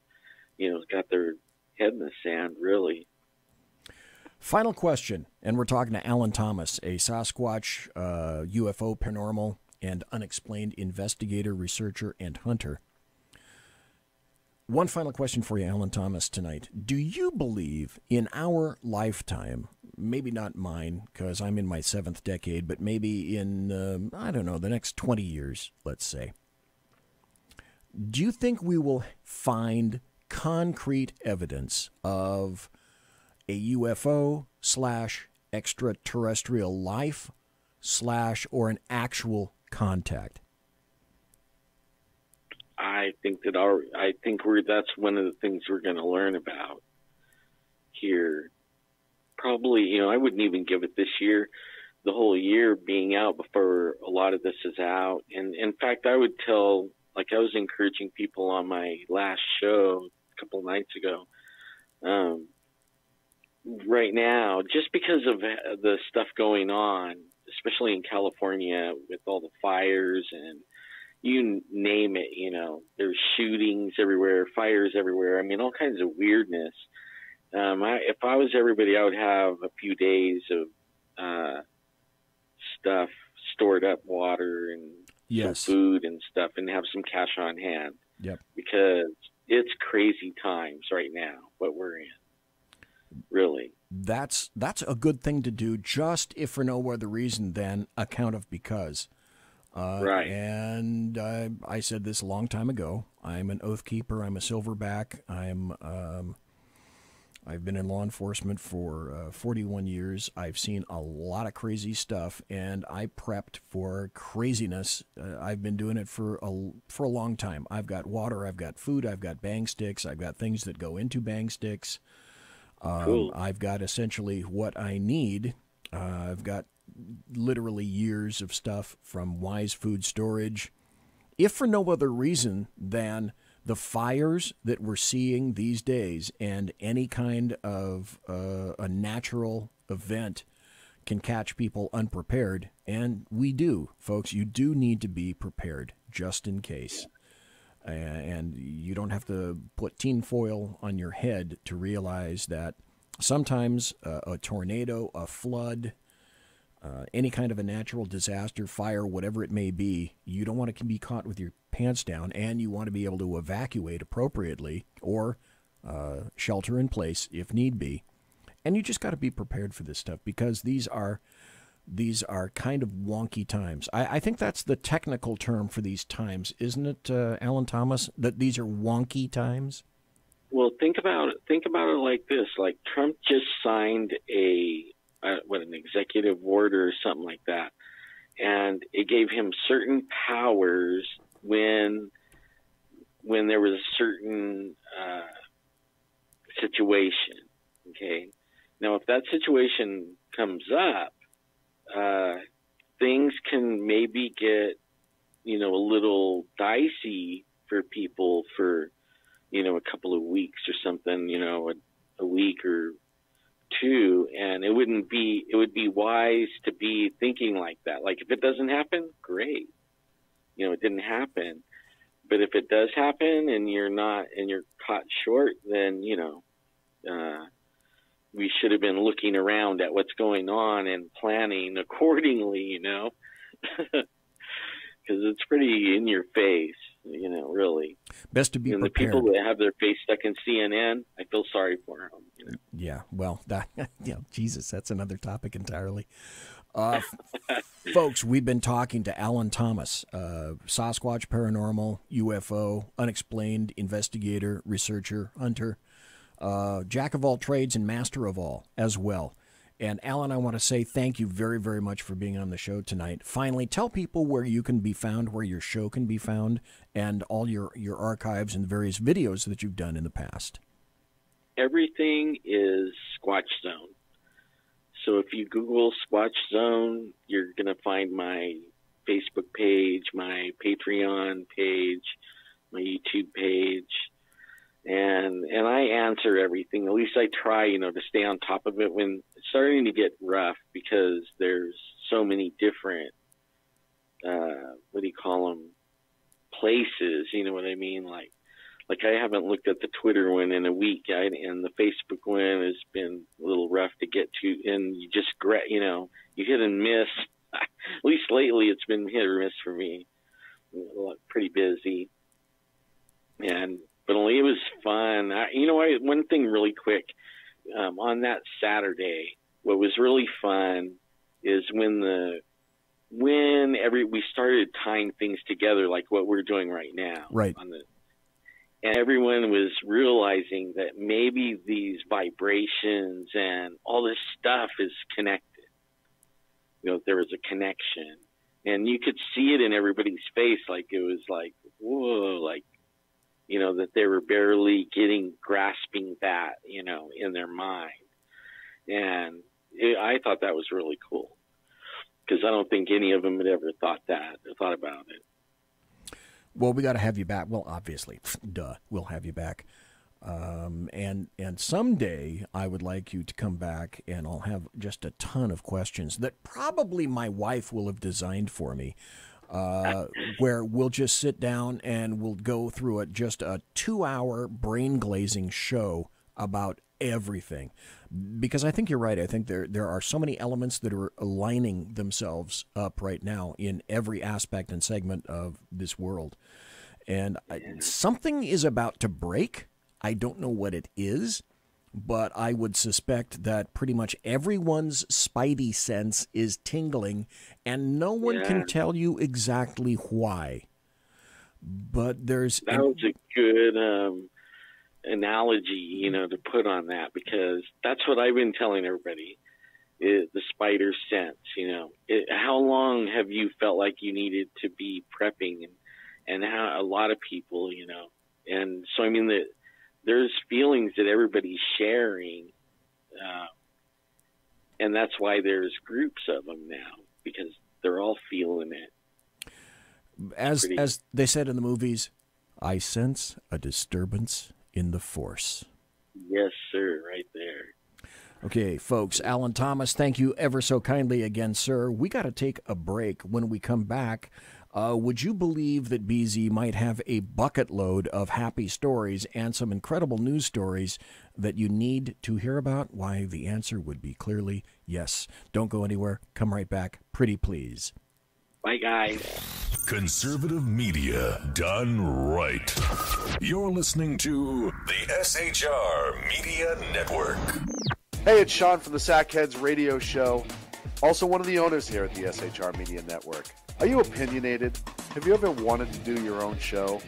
you know, got their head in the sand, really. Final question, and we're talking to Alan Thomas, a Sasquatch, UFO, paranormal, and unexplained investigator, researcher, and hunter. One final question for you, Alan Thomas, tonight. Do you believe in our lifetime, maybe not mine, because I'm in my 7th decade, but maybe in, I don't know, the next 20 years, let's say, do you think we will find concrete evidence of a UFO / extraterrestrial life / or an actual contact? I think that's one of the things we're going to learn about here. Probably, you know, I wouldn't even give it this year, the whole year being out before a lot of this is out. And in fact, I would tell, like I was encouraging people on my last show a couple of nights ago, right now, just because of the stuff going on, especially in California with all the fires and you name it, you know, there's shootings everywhere, fires everywhere. I mean, all kinds of weirdness. If I was everybody, I would have a few days of stuff stored up, water and some food and stuff, and have some cash on hand. Yep. Because it's crazy times right now, what we're in. Really. That's a good thing to do, just if for no other reason than account of because. Right. And I said this a long time ago. I'm an oath keeper. I'm a silverback. I've been in law enforcement for 41 years. I've seen a lot of crazy stuff, and I prepped for craziness. I've been doing it for a long time. I've got water. I've got food. I've got bang sticks. I've got things that go into bang sticks. Cool. I've got essentially what I need. I've got literally years of stuff from Wise Food Storage, if for no other reason than the fires that we're seeing these days, and any kind of a natural event can catch people unprepared. And we do, folks. You do need to be prepared just in case. And you don't have to put tinfoil on your head to realize that sometimes a tornado, a flood, any kind of a natural disaster, fire, whatever it may be, you don't want to be caught with your pants down, and you want to be able to evacuate appropriately or shelter in place if need be. And you just got to be prepared for this stuff, because these are these are kind of wonky times. I think that's the technical term for these times, isn't it, Alan Thomas? That these are wonky times. Well, think about it like this: like Trump just signed an executive order or something like that, and it gave him certain powers when there was a certain situation. Okay, now if that situation comes up, things can maybe get a little dicey for people for a couple of weeks or something, a week or two, and it would be wise to be thinking like that. Like, if it doesn't happen, great. It didn't happen. But if it does happen and you're caught short, then, we should have been looking around at what's going on and planning accordingly, because it's pretty in your face, really. Best to be prepared. And the people that have their face stuck in CNN, I feel sorry for them. Yeah, well, Jesus, that's another topic entirely. Folks, we've been talking to Alan Thomas, Sasquatch, paranormal, UFO, unexplained investigator, researcher, hunter, jack of all trades and master of all as well. And Alan, I want to say thank you very, very much for being on the show tonight. Finally, tell people where you can be found, where your show can be found, and all your archives and the various videos that you've done in the past. Everything is Squatch Zone. So if you Google Squatch Zone, you're going to find my Facebook page, my Patreon page, my YouTube page. And I answer everything. At least I try, to stay on top of it when it's starting to get rough, because there's so many different, places, you know what I mean? Like I haven't looked at the Twitter one in a week, and the Facebook one has been a little rough to get to, and you just, you hit and miss. At least lately it's been hit or miss for me. Pretty busy. But only it was fun. One thing really quick, on that Saturday, what was really fun is when we started tying things together, like what we're doing right now. Right. And everyone was realizing that maybe these vibrations and all this stuff is connected. There was a connection. And you could see it in everybody's face, like it was like, whoa, like, that they were barely grasping that, in their mind. And I thought that was really cool, because I don't think any of them had ever thought about it. Well, we got to have you back. Well, obviously, duh, we'll have you back. And someday I would like you to come back, and I'll have just a ton of questions that probably my wife will have designed for me, where we'll just sit down and we'll go through just a 2-hour brain-glazing show about everything. Because I think you're right. I think there are so many elements that are aligning themselves up right now in every aspect and segment of this world. And something is about to break. I don't know what it is, but I would suspect that pretty much everyone's spidey sense is tingling, and no one can tell you exactly why. But that was a good analogy, to put on that, because that's what I've been telling everybody, is the spider sense. How long have you felt like you needed to be prepping, and how a lot of people, and so there's feelings that everybody's sharing, and that's why there's groups of them now, because they're all feeling it. As they said in the movies, I sense a disturbance in the force. Yes, sir, right there. Okay, folks, Alan Thomas, thank you ever so kindly again, sir. We got to take a break. When we come back, would you believe that BZ might have a bucket load of happy stories and some incredible news stories that you need to hear about? Why, the answer would be clearly yes. Don't go anywhere. Come right back. Pretty please. Bye, guys. Conservative media done right. You're listening to the SHR Media Network. Hey, it's Sean from the Sackheads Radio Show. Also one of the owners here at the SHR Media Network. Are you opinionated? Have you ever wanted to do your own show?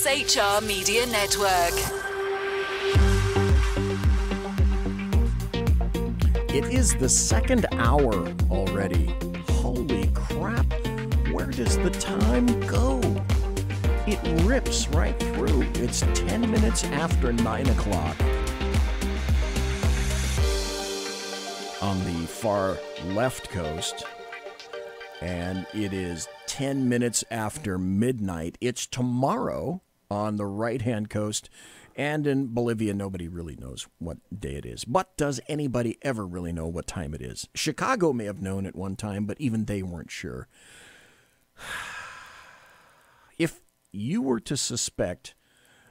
SHR Media Network. It is the second hour already. Holy crap. Where does the time go? It rips right through. It's 10 minutes after 9 o'clock. On the far left coast. And it is 10 minutes after midnight. It's tomorrow on the right-hand coast. And in Bolivia, nobody really knows what day it is. But does anybody ever really know what time it is? Chicago may have known at one time, but even they weren't sure. If you were to suspect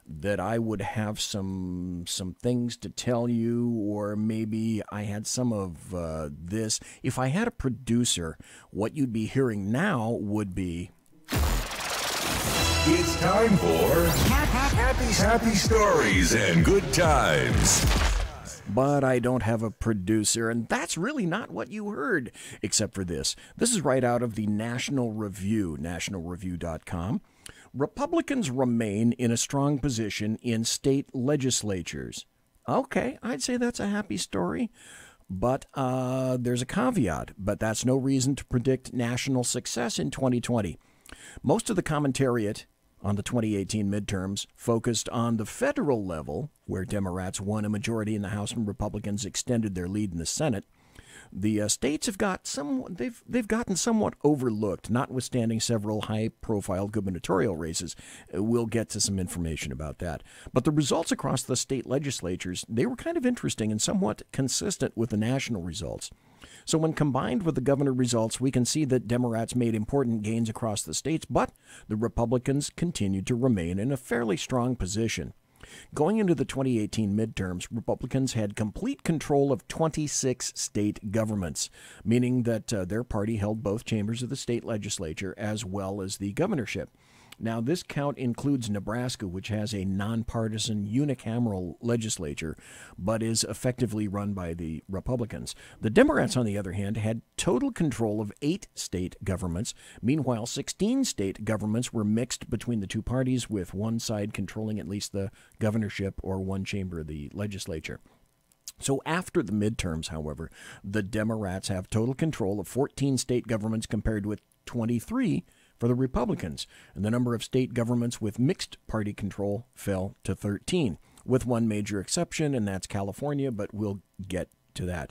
that I would have some things to tell you, or maybe I had some of this, if I had a producer, what you'd be hearing now would be... It's time for happy stories and good times. But I don't have a producer, and that's really not what you heard, except for this. This is right out of the National Review, nationalreview.com. Republicans remain in a strong position in state legislatures. Okay, I'd say that's a happy story, but there's a caveat, but that's no reason to predict national success in 2020. Most of the commentariat on the 2018 midterms focused on the federal level, where Democrats won a majority in the House and Republicans extended their lead in the Senate. The states have they've gotten somewhat overlooked, notwithstanding several high-profile gubernatorial races. We'll get to some information about that. But the results across the state legislatures, they were kind of interesting and somewhat consistent with the national results. So when combined with the governor results, we can see that Democrats made important gains across the states, but the Republicans continued to remain in a fairly strong position. Going into the 2018 midterms, Republicans had complete control of 26 state governments, meaning that their party held both chambers of the state legislature as well as the governorship. Now, this count includes Nebraska, which has a nonpartisan unicameral legislature, but is effectively run by the Republicans. The Democrats, on the other hand, had total control of 8 state governments. Meanwhile, 16 state governments were mixed between the two parties, with one side controlling at least the governorship or one chamber of the legislature. So after the midterms, however, the Democrats have total control of 14 state governments compared with 23 for the Republicans, and the number of state governments with mixed party control fell to 13, with one major exception, and that's California, but we'll get to that.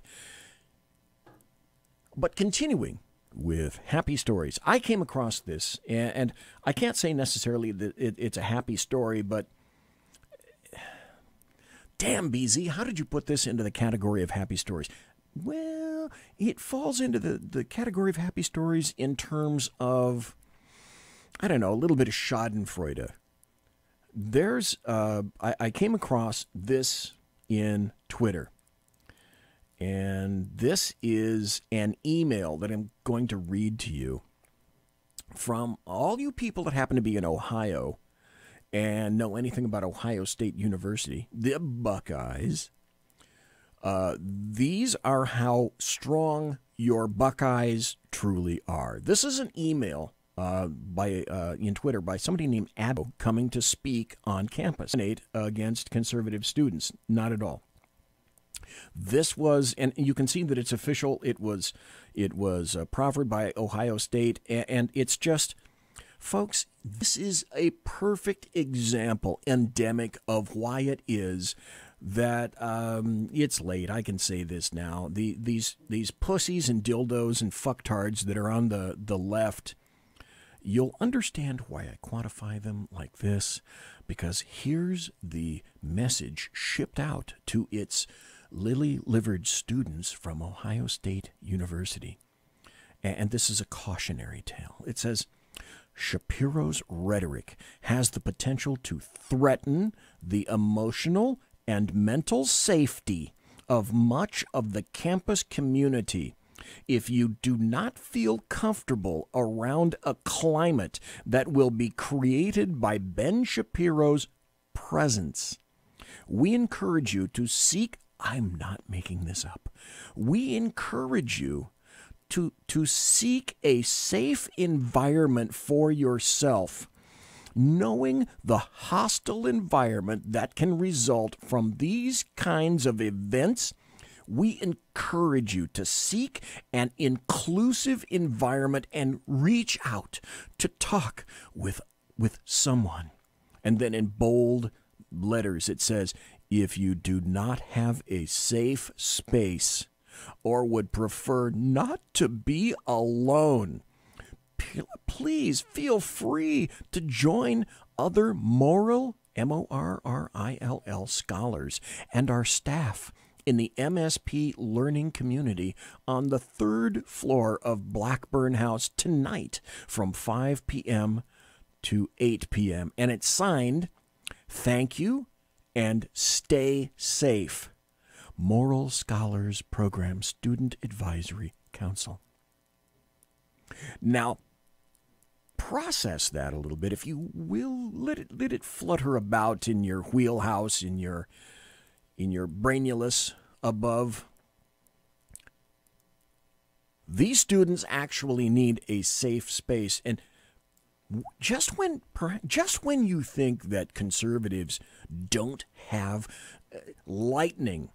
But continuing with happy stories, I came across this, and I can't say necessarily that it's a happy story, but damn, BZ, how did you put this into the category of happy stories? Well, it falls into the category of happy stories in terms of, I don't know, a little bit of schadenfreude. There's, I came across this in Twitter, and this is an email that I'm going to read to you from all you people that happen to be in Ohio and know anything about Ohio State University, the Buckeyes. These are how strong your Buckeyes truly are. This is an email in Twitter by somebody named Abo coming to speak on campus against conservative students. Not at all. This was, and you can see that it's official. It was proffered by Ohio State, and it's just, folks, this is a perfect example, endemic of why it is that it's late. I can say this now. These pussies and dildos and fucktards that are on the left, you'll understand why I quantify them like this, because here's the message shipped out to its lily-livered students from Ohio State University. And this is a cautionary tale. It says, Shapiro's rhetoric has the potential to threaten the emotional and mental safety of much of the campus community. If you do not feel comfortable around a climate that will be created by Ben Shapiro's presence, we encourage you to seek, I'm not making this up, we encourage you to seek a safe environment for yourself, knowing the hostile environment that can result from these kinds of events. We encourage you to seek an inclusive environment and reach out to talk with someone. And then in bold letters it says, if you do not have a safe space or would prefer not to be alone, please feel free to join other moral MORRILL scholars, and our staff in the MSP learning community on the 3rd floor of Blackburn House tonight from 5 p.m. to 8 p.m. And it's signed, "Thank you and stay safe. Moral Scholars Program Student Advisory Council." Now, process that a little bit, if you will. Let it flutter about in your wheelhouse, in your brainulus above. These students actually need a safe space, and just when you think that conservatives don't have lightning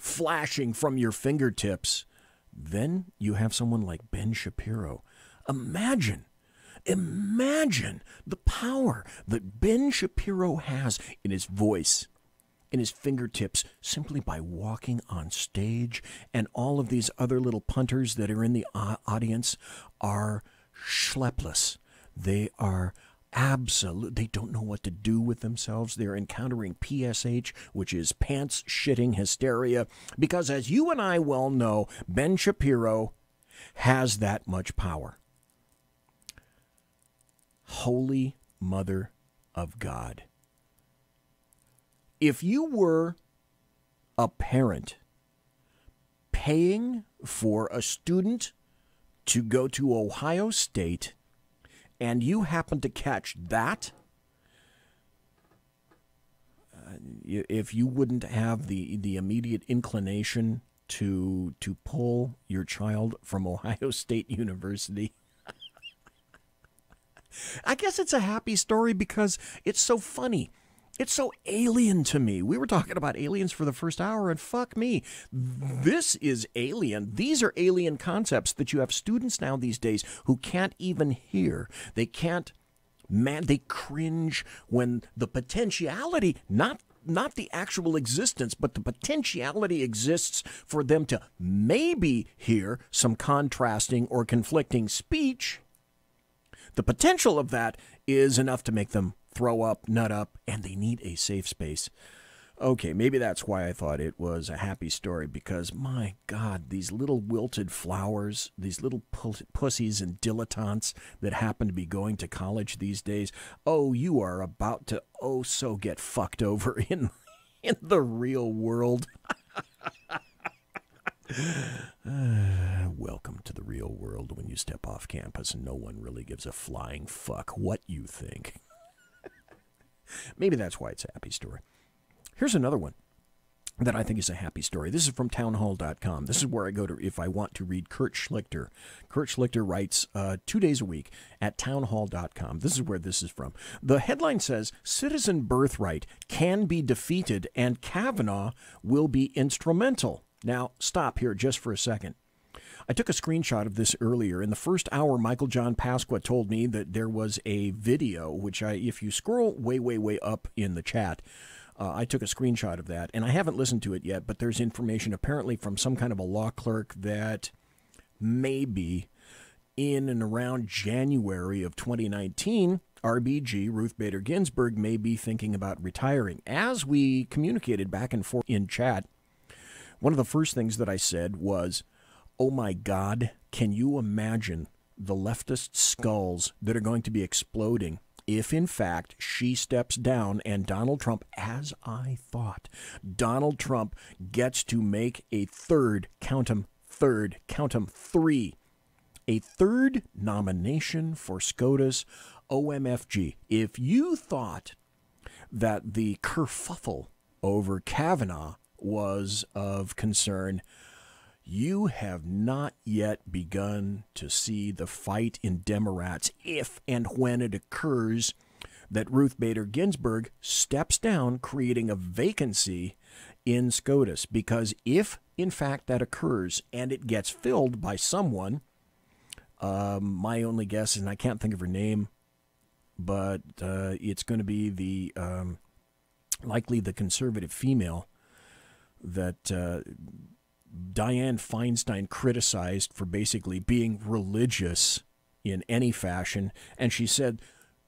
flashing from your fingertips, then you have someone like Ben Shapiro. Imagine the power that Ben Shapiro has in his voice, in his fingertips, simply by walking on stage. And all of these other little punters that are in the audience are schlepless. They are they don't know what to do with themselves. They're encountering PSH, which is pants shitting hysteria, because as you and I well know, Ben Shapiro has that much power. Holy Mother of God. If you were a parent paying for a student to go to Ohio State, and you happen to catch that, if you wouldn't have the immediate inclination to pull your child from Ohio State University, I guess it's a happy story because it's so funny. It's so alien to me. We were talking about aliens for the first hour, and fuck me, this is alien. These are alien concepts that you have students now these days who can't even hear. They can't, they cringe when the potentiality, not the actual existence, but the potentiality exists for them to maybe hear some contrasting or conflicting speech. The potential of that is enough to make them throw up, nut up, and they need a safe space. Okay, maybe that's why I thought it was a happy story, because, my God, these little wilted flowers, these little pussies and dilettantes that happen to be going to college these days, oh, you are about to, oh, so get fucked over in the real world. Welcome to the real world when you step off campus and no one really gives a flying fuck what you think. Maybe that's why it's a happy story. Here's another one that I think is a happy story. This is from townhall.com. This is where I go to if I want to read Kurt Schlichter. Kurt Schlichter writes 2 days a week at townhall.com. This is where this is from. The headline says, "Citizen birthright can be defeated and Kavanaugh will be instrumental." Now, stop here just for a second. I took a screenshot of this earlier. In the first hour, Michael John Pasqua told me that there was a video, which if you scroll way, way, way up in the chat, I took a screenshot of that, and I haven't listened to it yet, but there's information apparently from some kind of a law clerk that maybe in and around January of 2019, RBG, Ruth Bader Ginsburg, may be thinking about retiring. As we communicated back and forth in chat, one of the first things that I said was, oh my God, can you imagine the leftist skulls that are going to be exploding if, in fact, she steps down and Donald Trump, as I thought, Donald Trump gets to make a third, count 'em, three, a third nomination for SCOTUS OMFG. If you thought that the kerfuffle over Kavanaugh was of concern, you have not yet begun to see the fight in Democrats if and when it occurs that Ruth Bader Ginsburg steps down, creating a vacancy in SCOTUS. Because if, in fact, that occurs and it gets filled by someone, my only guess, and I can't think of her name, but it's going to be the likely the conservative female that Dianne Feinstein criticized for basically being religious in any fashion. And she said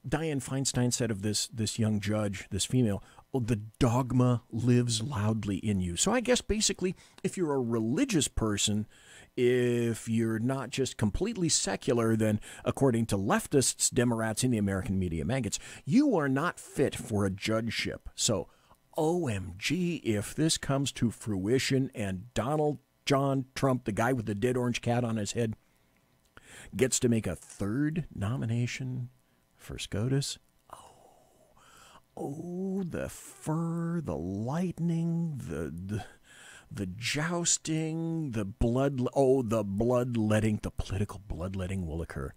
Dianne Feinstein said of this young judge, this female, oh, the dogma lives loudly in you. So I guess basically, if you're a religious person, if you're not just completely secular, then according to leftists, Democrats, and the American media maggots, you are not fit for a judgeship. So, OMG, if this comes to fruition and Donald John Trump, the guy with the dead orange cat on his head, gets to make a third nomination for SCOTUS, oh, the fur, the lightning, the jousting, the bloodletting, the political bloodletting will occur.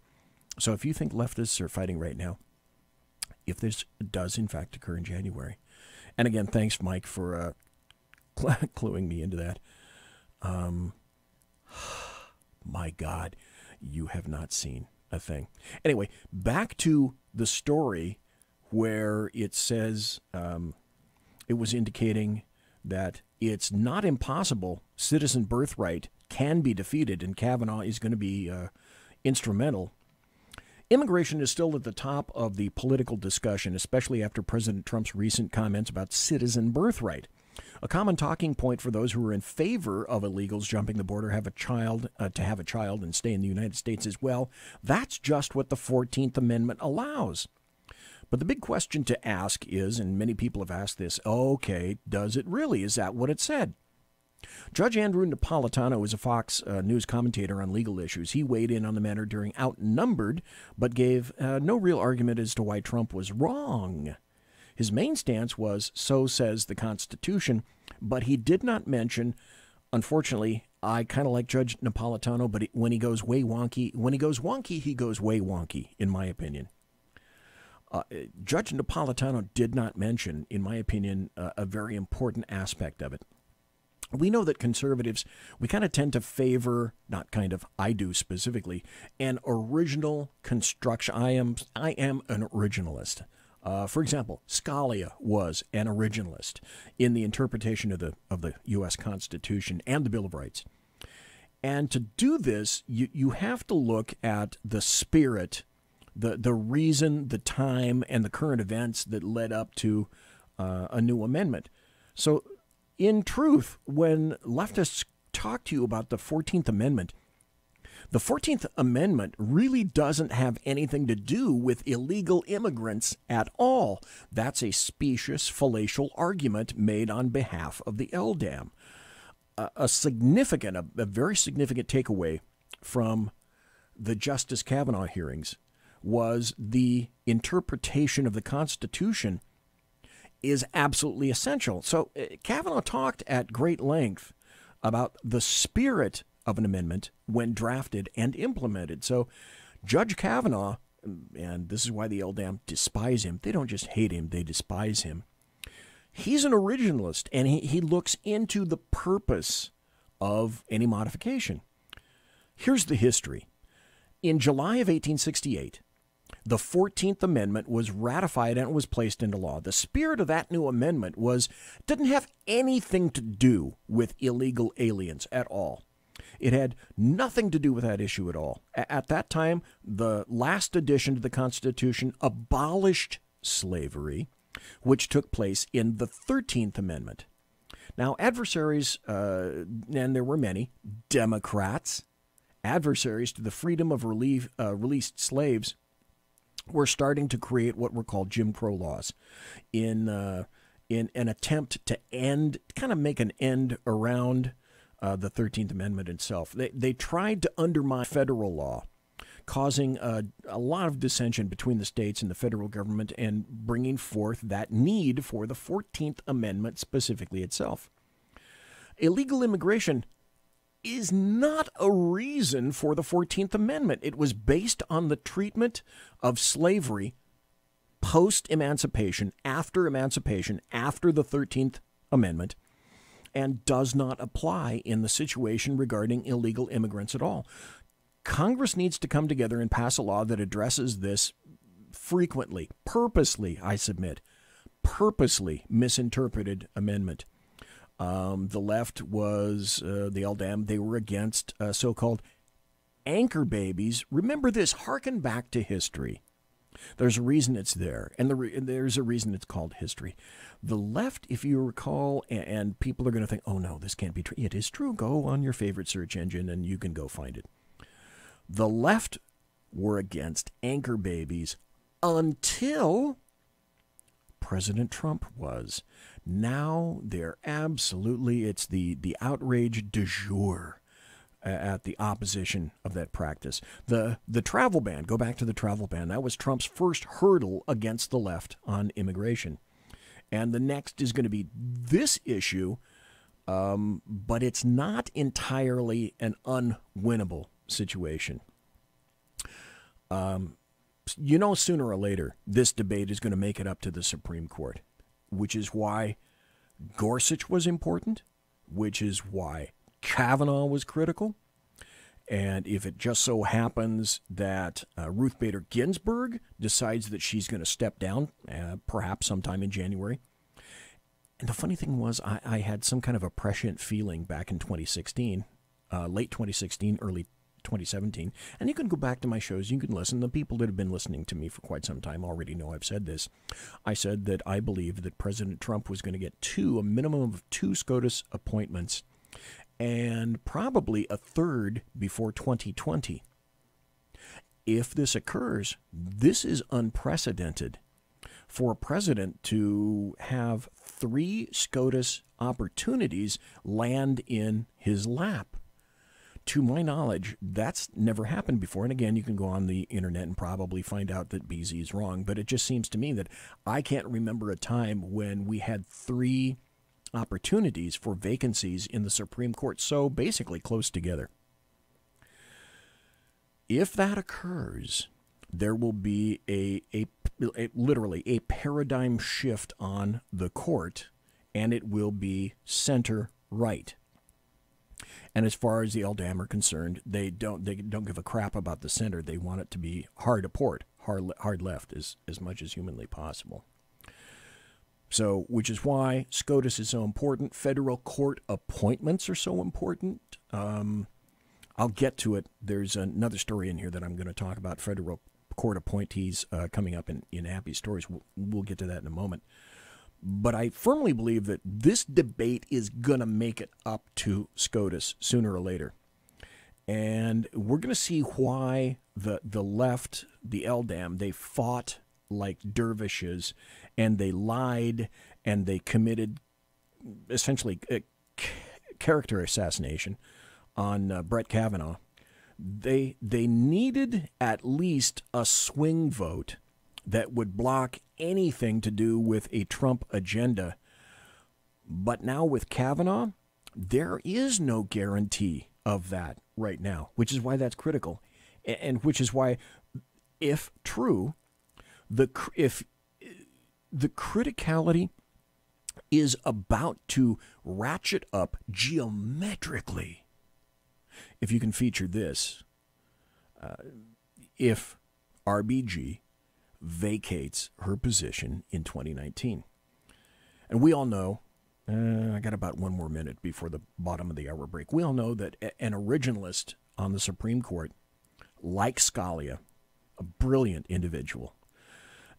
So if you think leftists are fighting right now, if this does in fact occur in January, and again, thanks, Mike, for cluing me into that. My God, you have not seen a thing. Anyway, back to the story where it says it was indicating that it's not impossible. Citizen birthright can be defeated, and Kavanaugh is going to be instrumental. Immigration is still at the top of the political discussion, especially after President Trump's recent comments about citizen birthright. A common talking point for those who are in favor of illegals jumping the border to have a child and stay in the United States as well. That's just what the 14th Amendment allows. But the big question to ask is, and many people have asked this, okay, does it really? Is that what it said? Judge Andrew Napolitano is a Fox News commentator on legal issues. He weighed in on the matter during Outnumbered, but gave no real argument as to why Trump was wrong. His main stance was, so says the Constitution, but he did not mention, unfortunately, I kind of like Judge Napolitano, but when he goes way wonky, he goes way wonky, in my opinion. Judge Napolitano did not mention, in my opinion, a very important aspect of it. We know that conservatives, we kind of tend to favor, not kind of, I do specifically, an original construction. I am an originalist. For example, Scalia was an originalist in the interpretation of the U.S. Constitution and the Bill of Rights. And to do this, you have to look at the spirit, the reason, the time, and the current events that led up to a new amendment. So, in truth, when leftists talk to you about the 14th Amendment, the 14th Amendment really doesn't have anything to do with illegal immigrants at all. That's a specious, fallacious argument made on behalf of the LDAM. A very significant takeaway from the Justice Kavanaugh hearings was the interpretation of the Constitution is absolutely essential. So Kavanaugh talked at great length about the spirit of an amendment when drafted and implemented. So Judge Kavanaugh, and this is why the LDAM despise him. They don't just hate him, they despise him. He's an originalist, and he looks into the purpose of any modification. Here's the history. In July of 1868, the 14th Amendment was ratified and it was placed into law. The spirit of that new amendment didn't have anything to do with illegal aliens at all. It had nothing to do with that issue at all. At that time, the last addition to the Constitution abolished slavery, which took place in the 13th Amendment. Now, adversaries, and there were many, Democrats, adversaries to the freedom of released slaves, were starting to create what were called Jim Crow laws in an attempt to make an end around the 13th Amendment itself. They tried to undermine federal law, causing a lot of dissension between the states and the federal government and bringing forth that need for the 14th Amendment specifically itself. Illegal immigration is not a reason for the 14th Amendment. It was based on the treatment of slavery post-emancipation, after the 13th Amendment, and does not apply in the situation regarding illegal immigrants at all. Congress needs to come together and pass a law that addresses this frequently, purposely, I submit, purposely misinterpreted amendment. The left was, the LDAM, they were against so-called anchor babies. Remember this, hearken back to history. There's a reason it's there, and there's a reason it's called history. The left, if you recall, and people are going to think, oh no, this can't be true. It is true. Go on your favorite search engine and you can go find it. The left were against anchor babies until President Trump was. Now they're absolutely, it's the outrage du jour at the opposition of that practice. The travel ban, go back to the travel ban, that was Trump's first hurdle against the left on immigration. And the next is going to be this issue, but it's not entirely an unwinnable situation. Sooner or later, this debate is going to make it up to the Supreme Court, which is why Gorsuch was important, which is why Kavanaugh was critical. And if it just so happens that Ruth Bader Ginsburg decides that she's going to step down, perhaps sometime in January. And the funny thing was, I had some kind of a prescient feeling back in 2016, late 2016, early 2017. And you can go back to my shows, you can listen. The people that have been listening to me for quite some time already know I've said this. I said that I believed that President Trump was going to get a minimum of 2 SCOTUS appointments, and probably a third before 2020. If this occurs, this is unprecedented for a president to have 3 SCOTUS opportunities land in his lap. To my knowledge, that's never happened before. And again, you can go on the internet and probably find out that BZ is wrong. But it just seems to me that I can't remember a time when we had 3 opportunities for vacancies in the Supreme Court so basically close together. If that occurs, there will be literally a paradigm shift on the court, and it will be center right. And as far as the LDAM are concerned, they don't give a crap about the center. They want it to be hard left as much as humanly possible. So, which is why SCOTUS is so important. Federal court appointments are so important. I'll get to it. There's another story in here that I'm going to talk about federal court appointees coming up in Happy Stories. We'll get to that in a moment. But I firmly believe that this debate is going to make it up to SCOTUS sooner or later. And we're going to see why the left, the LDAM, they fought like dervishes, and they lied, and they committed essentially character assassination on Brett Kavanaugh. They needed at least a swing vote that would block anything to do with a Trump agenda. But now with Kavanaugh, there is no guarantee of that right now, which is why that's critical. And which is why, if true, if the criticality is about to ratchet up geometrically, if you can feature this, if RBG vacates her position in 2019. And we all know, I got about 1 more minute before the bottom of the hour break. We all know that an originalist on the Supreme Court, like Scalia, a brilliant individual,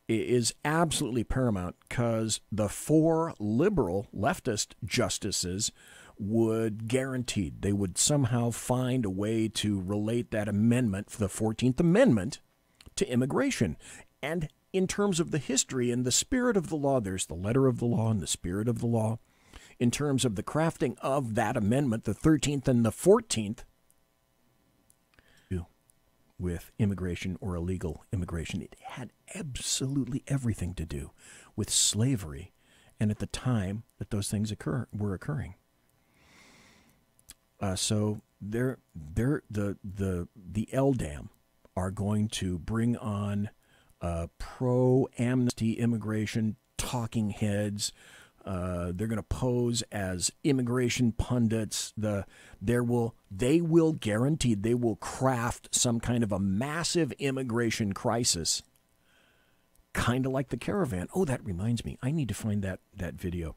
is absolutely paramount, because the 4 liberal leftist justices would guaranteed they would somehow find a way to relate that amendment, the 14th Amendment, to immigration. And in terms of the history and the spirit of the law, there's the letter of the law and the spirit of the law. In terms of the crafting of that amendment, the 13th and the 14th, with immigration or illegal immigration, it had absolutely everything to do with slavery, and at the time that those things were occurring. So the LDAM are going to bring on pro-amnesty immigration talking heads. They're going to pose as immigration pundits. They will guaranteed they will craft some kind of a massive immigration crisis, kind of like the caravan. Oh, that reminds me, I need to find that video.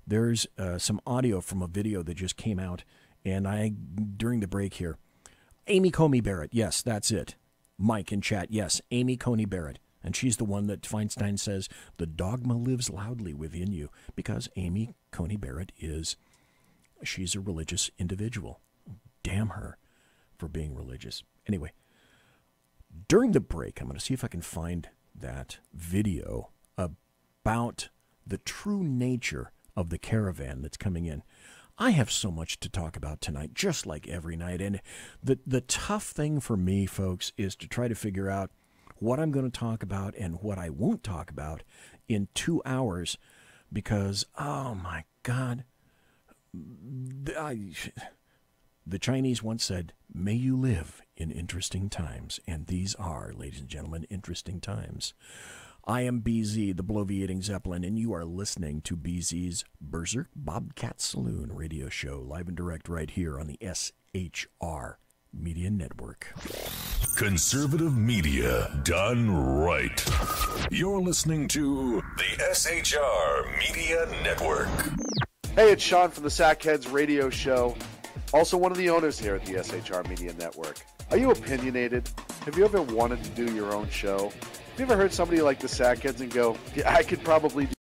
There's some audio from a video that just came out, and during the break here, Amy Coney Barrett. Yes, that's it. Mike in chat. Yes, Amy Coney Barrett. And she's the one that Feinstein says the dogma lives loudly within you, because Amy Coney Barrett she's a religious individual. Damn her for being religious. Anyway, during the break, I'm going to see if I can find that video about the true nature of the caravan that's coming in. I have so much to talk about tonight, just like every night. And the tough thing for me, folks, is to try to figure out what I'm going to talk about and what I won't talk about in 2 hours, because, oh my God, the Chinese once said, may you live in interesting times. And these are, ladies and gentlemen, interesting times. I am BZ, the bloviating Zeppelin, and you are listening to BZ's Berserk Bobcat Saloon radio show, live and direct right here on the SHR Media Network. Conservative media done right. You're listening to the SHR Media Network. Hey, it's Sean from the Sackheads radio show. Also one of the owners here at the SHR Media Network. Are you opinionated? Have you ever wanted to do your own show? Have you ever heard somebody like the Sackheads and go, yeah, I could probably do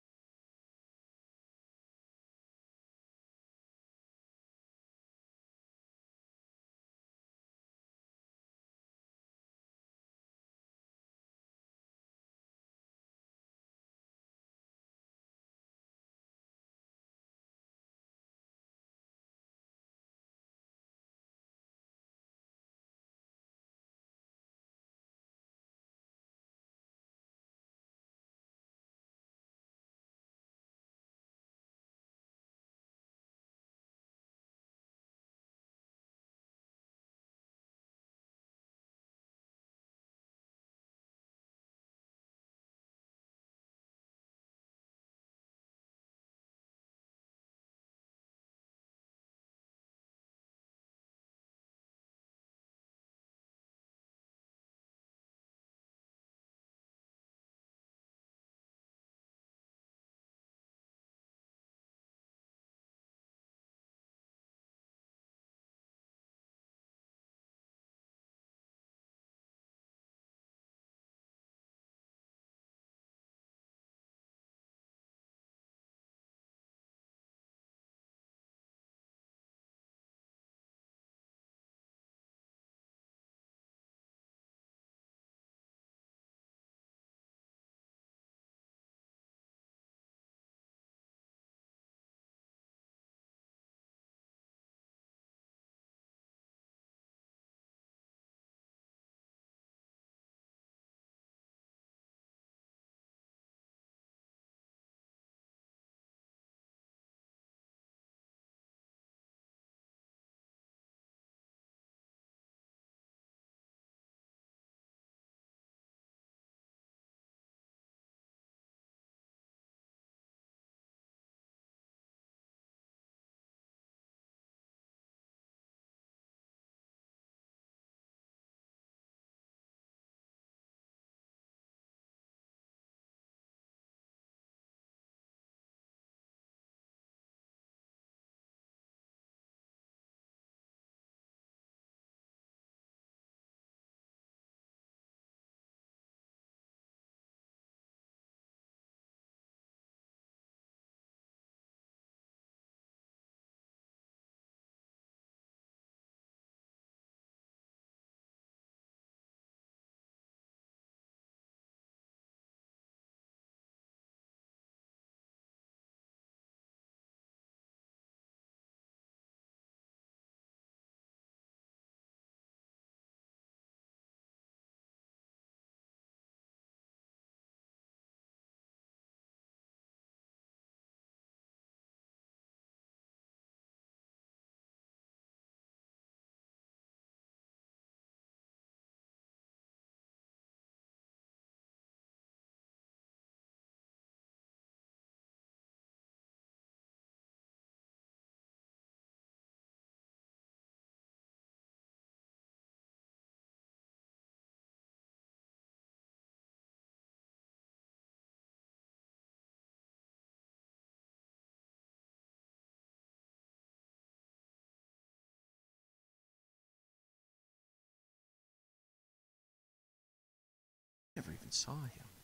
Never even saw him.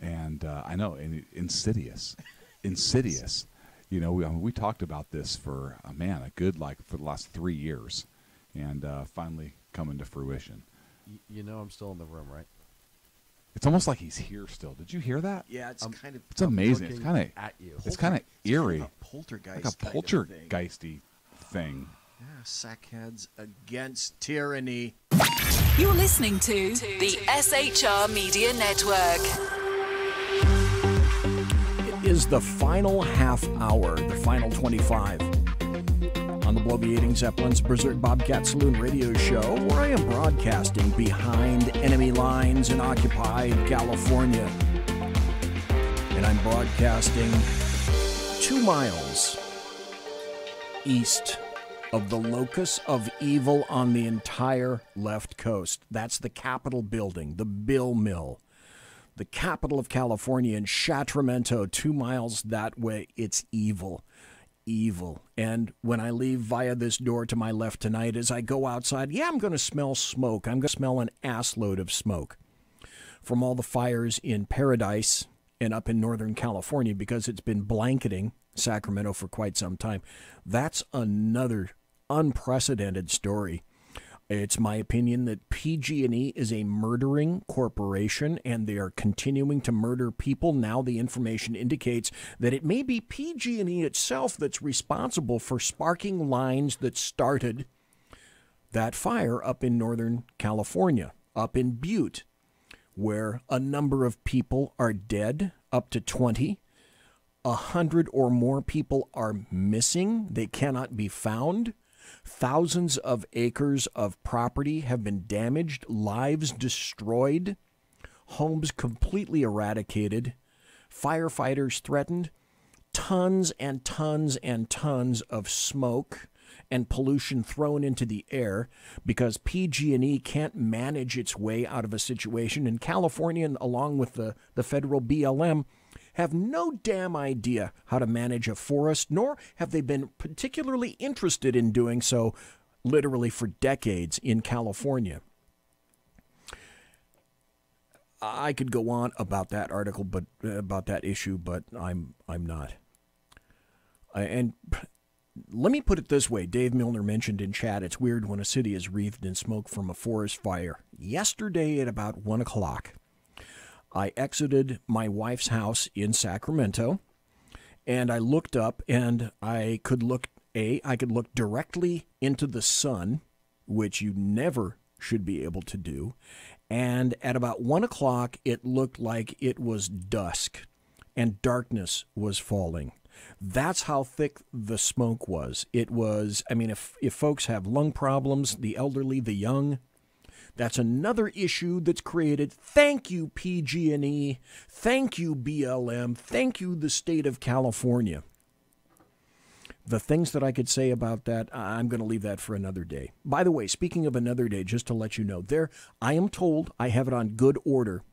And I know, and insidious. You know, we talked about this for, for the last 3 years, and finally coming to fruition. You know I'm still in the room, right? It's almost like he's here still. Did you hear that? Yeah, it's kind of. It's amazing. It's kind of at you. It's kind of eerie. Kind of poltergeist. Like a poltergeisty thing. Yeah, sackheads against tyranny. You're listening to the SHR Media Network. It is the final half hour, the final 25, on the Bloviating Zeppelin's Berserk Bobcat Saloon radio show, where I am broadcasting behind enemy lines in occupied California. And I'm broadcasting 2 miles east of the locus of evil on the entire left coast. That's the Capitol building, the Bill Mill. The capital of California in Sacramento, 2 miles that way. It's evil. Evil. And when I leave via this door to my left tonight, as I go outside, I'm going to smell smoke. I'm going to smell an assload of smoke from all the fires in Paradise and up in Northern California, because it's been blanketing Sacramento for quite some time. That's another unprecedented story. It's my opinion that PG&E is a murdering corporation, and they are continuing to murder people. Now the information indicates that it may be PG&E itself that's responsible for sparking lines that started that fire up in Northern California, up in Butte, where a number of people are dead, up to 20. 100 or more people are missing. They cannot be found. Thousands of acres of property have been damaged, lives destroyed, homes completely eradicated, firefighters threatened, tons and tons and tons of smoke and pollution thrown into the air because PG&E can't manage its way out of a situation. And California, along with the federal BLM, have no damn idea how to manage a forest, nor have they been particularly interested in doing so literally for decades in California. I could go on about that article, but about that issue, but I'm not. And let me put it this way. Dave Milner mentioned in chat, it's weird when a city is wreathed in smoke from a forest fire. Yesterday at about 1 o'clock, I exited my wife's house in Sacramento, and I looked up, and I could look directly into the sun, which you never should be able to do. And at about 1 o'clock, it looked like it was dusk, and darkness was falling. That's how thick the smoke was. It was, if folks have lung problems, the elderly, the young, that's another issue that's created. Thank you, PG&E. Thank you, BLM. Thank you, the state of California. The things that I could say about that, I'm going to leave that for another day. By the way, speaking of another day, just to let you know, I am told, I have it on good order,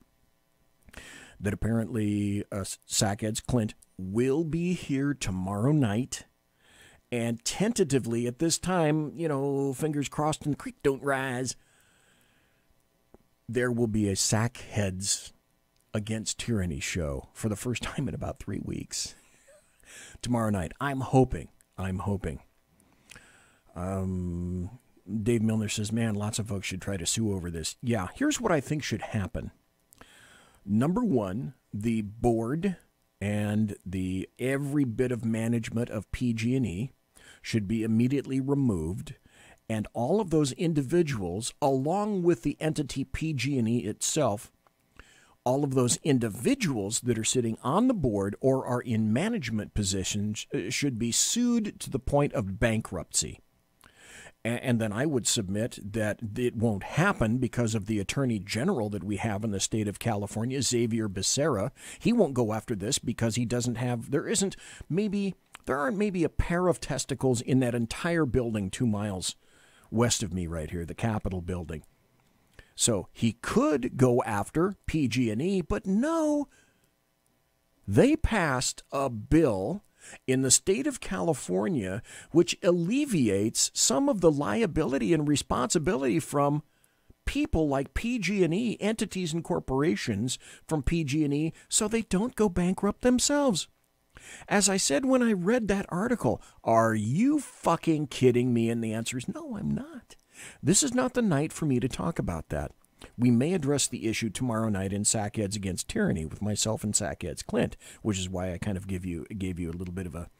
that apparently Sackheads Clint will be here tomorrow night. And tentatively at this time, fingers crossed and the creek don't rise, there will be a Sackheads Against Tyranny show for the first time in about 3 weeks. Tomorrow night. I'm hoping. Dave Milner says, man, lots of folks should try to sue over this. Yeah, here's what I think should happen. Number one, the board and every bit of management of PG&E should be immediately removed. And all of those individuals, along with the entity PG&E itself, all of those individuals that are sitting on the board or are in management positions should be sued to the point of bankruptcy. And then I would submit that it won't happen because of the Attorney General that we have in the state of California, Xavier Becerra. He won't go after this because he doesn't have, there aren't maybe a pair of testicles in that entire building 2 miles west of me right here, the Capitol building. So he could go after PG&E, but no. They passed a bill in the state of California which alleviates some of the liability and responsibility from people like PG&E, entities and corporations from PG&E, so they don't go bankrupt themselves. As I said when I read that article, are you fucking kidding me? And the answer is no, I'm not. This is not the night for me to talk about that. We may address the issue tomorrow night in Sackheads Against Tyranny with myself and Sackheads Clint, which is why I kind of gave you a little bit of a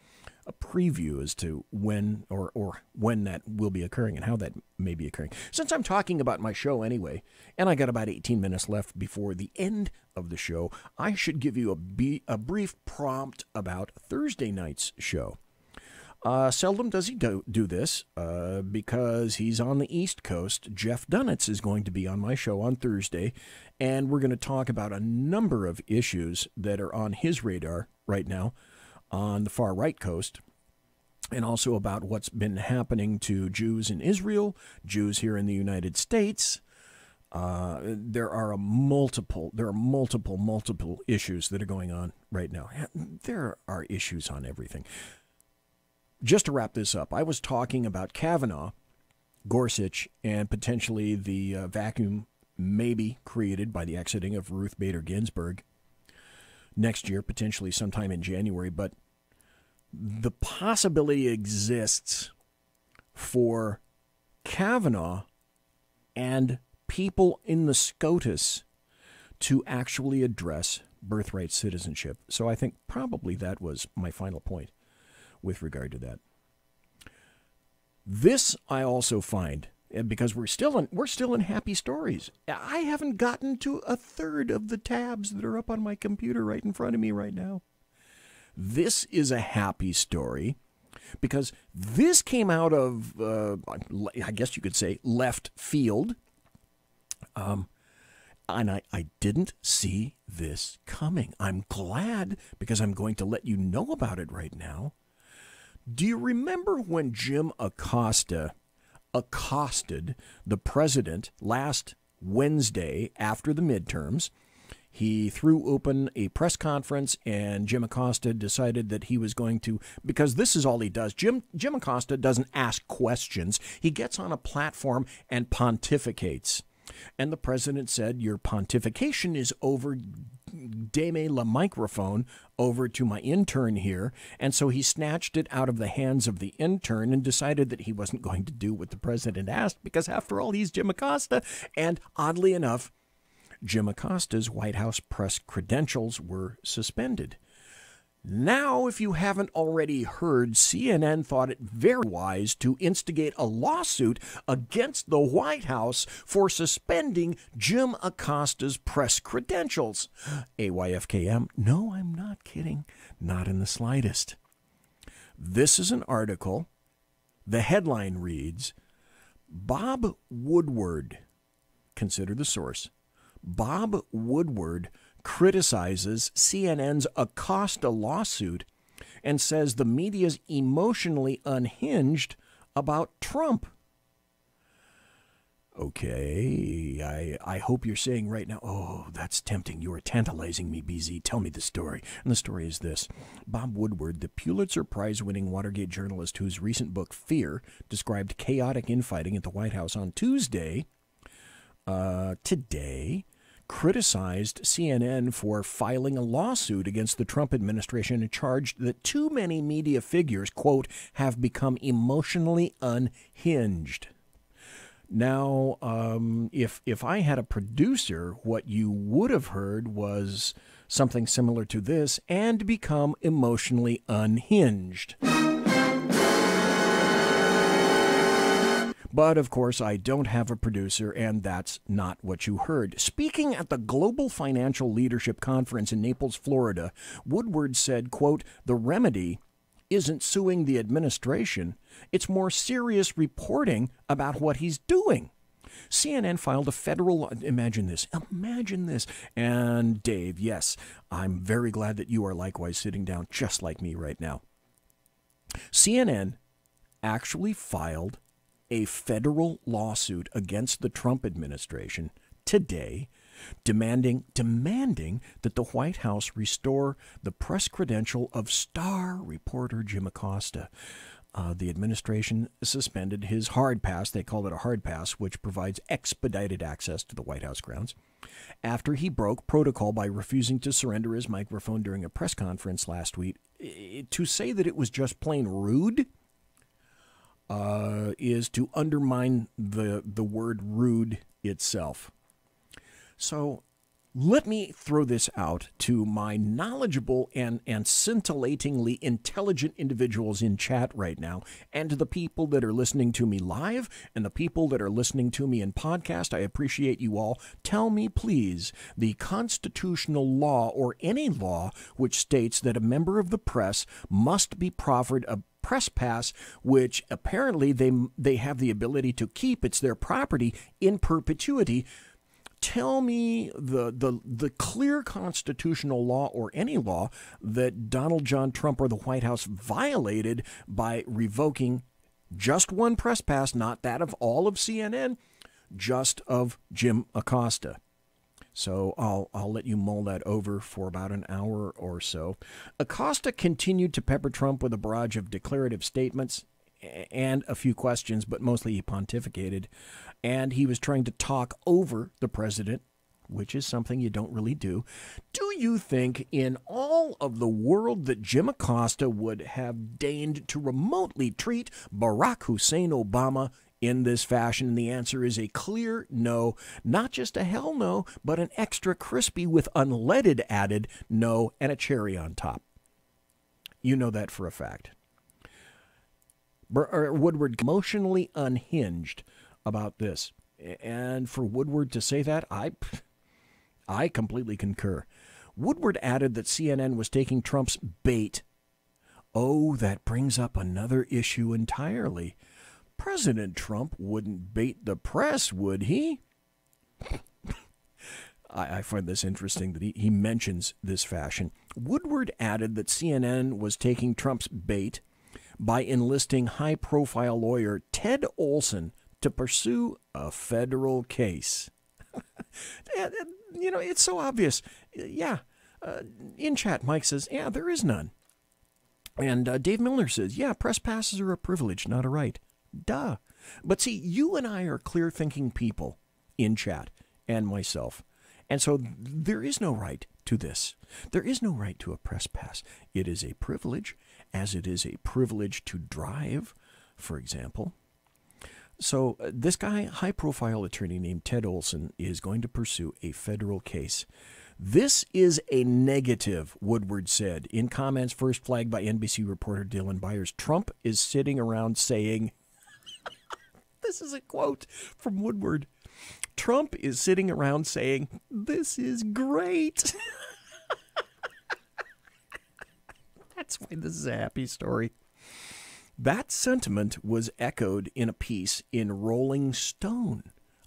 preview as to when or when that will be occurring and how that may be occurring. Since I'm talking about my show anyway, and I got about 18 minutes left before the end of the show, I should give you a brief prompt about Thursday night's show. Seldom does he do this because he's on the East Coast. Jeff Dunitz is going to be on my show on Thursday, and we're going to talk about a number of issues that are on his radar right now on the far right coast, and also about what's been happening to Jews in Israel, Jews here in the United States. There are multiple issues that are going on right now. There are issues on everything. Just to wrap this up, I was talking about Kavanaugh, Gorsuch, and potentially the vacuum maybe created by the exiting of Ruth Bader Ginsburg next year, potentially sometime in January. But the possibility exists for Kavanaugh and people in the SCOTUS to actually address birthright citizenship. So I think probably that was my final point with regard to that. This I also find, because we're still in happy stories. I haven't gotten to a third of the tabs that are up on my computer right in front of me right now. This is a happy story because this came out of, I guess you could say, left field. And I didn't see this coming. I'm glad because I'm going to let you know about it right now. Do you remember when Jim Acosta accosted the president last Wednesday after the midterms? He threw open a press conference, and Jim Acosta decided that he was going to, because this is all he does. Jim Acosta doesn't ask questions. He gets on a platform and pontificates. And the president said, your pontification is over. Deme la microphone over to my intern here. And so he snatched it out of the hands of the intern and decided that he wasn't going to do what the president asked because, after all, he's Jim Acosta. And oddly enough, Jim Acosta's White House press credentials were suspended. Now, if you haven't already heard, CNN thought it very wise to instigate a lawsuit against the White House for suspending Jim Acosta's press credentials. AYFKM, no, I'm not kidding. Not in the slightest. This is an article. The headline reads, Bob Woodward, consider the source, Bob Woodward criticizes CNN's Acosta lawsuit and says the media's emotionally unhinged about Trump. Okay, I hope you're saying right now, oh, that's tempting. You are tantalizing me, BZ. Tell me the story. And the story is this. Bob Woodward, the Pulitzer Prize-winning Watergate journalist whose recent book, Fear, described chaotic infighting at the White House on Tuesday, today, criticized CNN for filing a lawsuit against the Trump administration and charged that too many media figures, quote, have become emotionally unhinged. Now, if I had a producer, what you would have heard was something similar to this, and become emotionally unhinged. But, of course, I don't have a producer, and that's not what you heard. Speaking at the Global Financial Leadership Conference in Naples, Florida, Woodward said, quote, the remedy isn't suing the administration. It's more serious reporting about what he's doing. CNN filed a federal, imagine this, and Dave, yes, I'm very glad that you are likewise sitting down just like me right now. CNN actually filed a federal lawsuit against the Trump administration today, demanding that the White House restore the press credential of star reporter Jim Acosta. the administration suspended his hard pass. They called it a hard pass, which provides expedited access to the White House grounds, after he broke protocol by refusing to surrender his microphone during a press conference last week. To say that it was just plain rude is to undermine the word rude itself. So let me throw this out to my knowledgeable and scintillatingly intelligent individuals in chat right now, and to the people that are listening to me live and the people that are listening to me in podcast. I appreciate you all. Tell me, please, the constitutional law or any law which states that a member of the press must be proffered a press pass, which apparently they have the ability to keep. It's their property in perpetuity. Tell me the clear constitutional law or any law that Donald John Trump or the White House violated by revoking just one press pass, not that of all of CNN, just of Jim Acosta. So I'll let you mull that over for about an hour or so. Acosta continued to pepper Trump with a barrage of declarative statements and a few questions, but mostly he pontificated. And he was trying to talk over the president, which is something you don't really do. Do you think in all of the world that Jim Acosta would have deigned to remotely treat Barack Hussein Obama in this fashion? And the answer is a clear no. Not just a hell no, but an extra crispy with unleaded added no and a cherry on top. You know that for a fact. Woodward emotionally unhinged about this. And for Woodward to say that, I completely concur. Woodward added that CNN was taking Trump's bait. Oh, that brings up another issue entirely. President Trump wouldn't bait the press, would he? I find this interesting that he mentions this fashion. Woodward added that CNN was taking Trump's bait by enlisting high-profile lawyer Ted Olson to pursue a federal case. You know, it's so obvious. Yeah. In chat, Mike says, yeah, there is none. And Dave Miller says, yeah, press passes are a privilege, not a right. Duh. But see, you and I are clear-thinking people in chat, and myself. And so there is no right to this. There is no right to a press pass. It is a privilege, as it is a privilege to drive, for example. So this guy, high-profile attorney named Ted Olson, is going to pursue a federal case. This is a negative, Woodward said. In comments first flagged by NBC reporter Dylan Byers, Trump is sitting around saying, this is a quote from Woodward, Trump is sitting around saying, this is great. That's why this is a happy story. That sentiment was echoed in a piece in Rolling Stone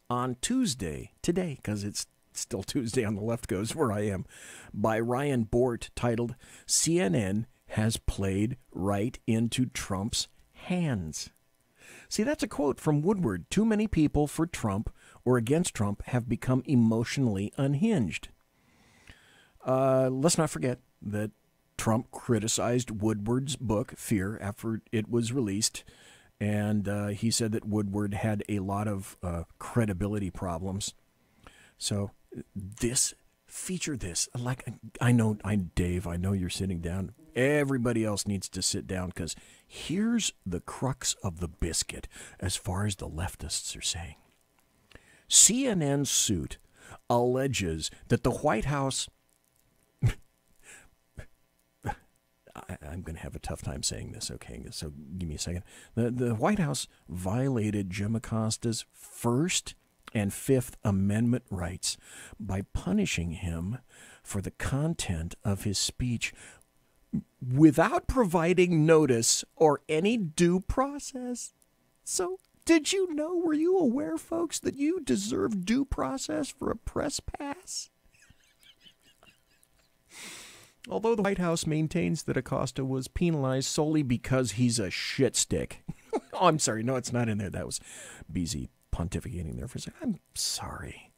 on Tuesday, today, because it's still Tuesday on the left coast where I am, by Ryan Bort, titled, CNN has played right into Trump's hands. See, that's a quote from Woodward. Too many people for Trump or against Trump have become emotionally unhinged. Let's not forget that Trump criticized Woodward's book, Fear, after it was released, and he said that Woodward had a lot of credibility problems. So feature this. Like, Dave, I know you're sitting down. Everybody else needs to sit down, because here's the crux of the biscuit as far as the leftists are saying. CNN's suit alleges that the White House... I'm going to have a tough time saying this, okay? So give me a second. The White House violated Jim Acosta's First and Fifth Amendment rights by punishing him for the content of his speech without providing notice or any due process. So, did you know, were you aware, folks, that you deserve due process for a press pass? Although the White House maintains that Acosta was penalized solely because he's a shit stick. Oh, I'm sorry. No, it's not in there. That was BZ pontificating there for a second. I'm sorry.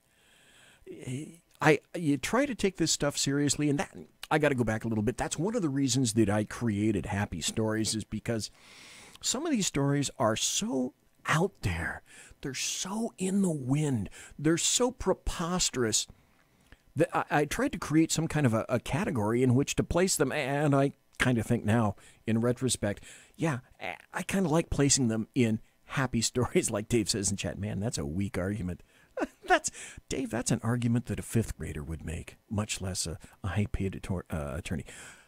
You try to take this stuff seriously, and that I got to go back a little bit. That's one of the reasons that I created Happy Stories, is because Some of these stories are so out there. They're so in the wind. They're so preposterous that I tried to create some kind of a category in which to place them, and I kind of think now, in retrospect, yeah, I kind of like placing them in happy stories, like Dave says in chat. Man, that's a weak argument. Dave, that's an argument that a fifth grader would make, much less a high-paid attorney.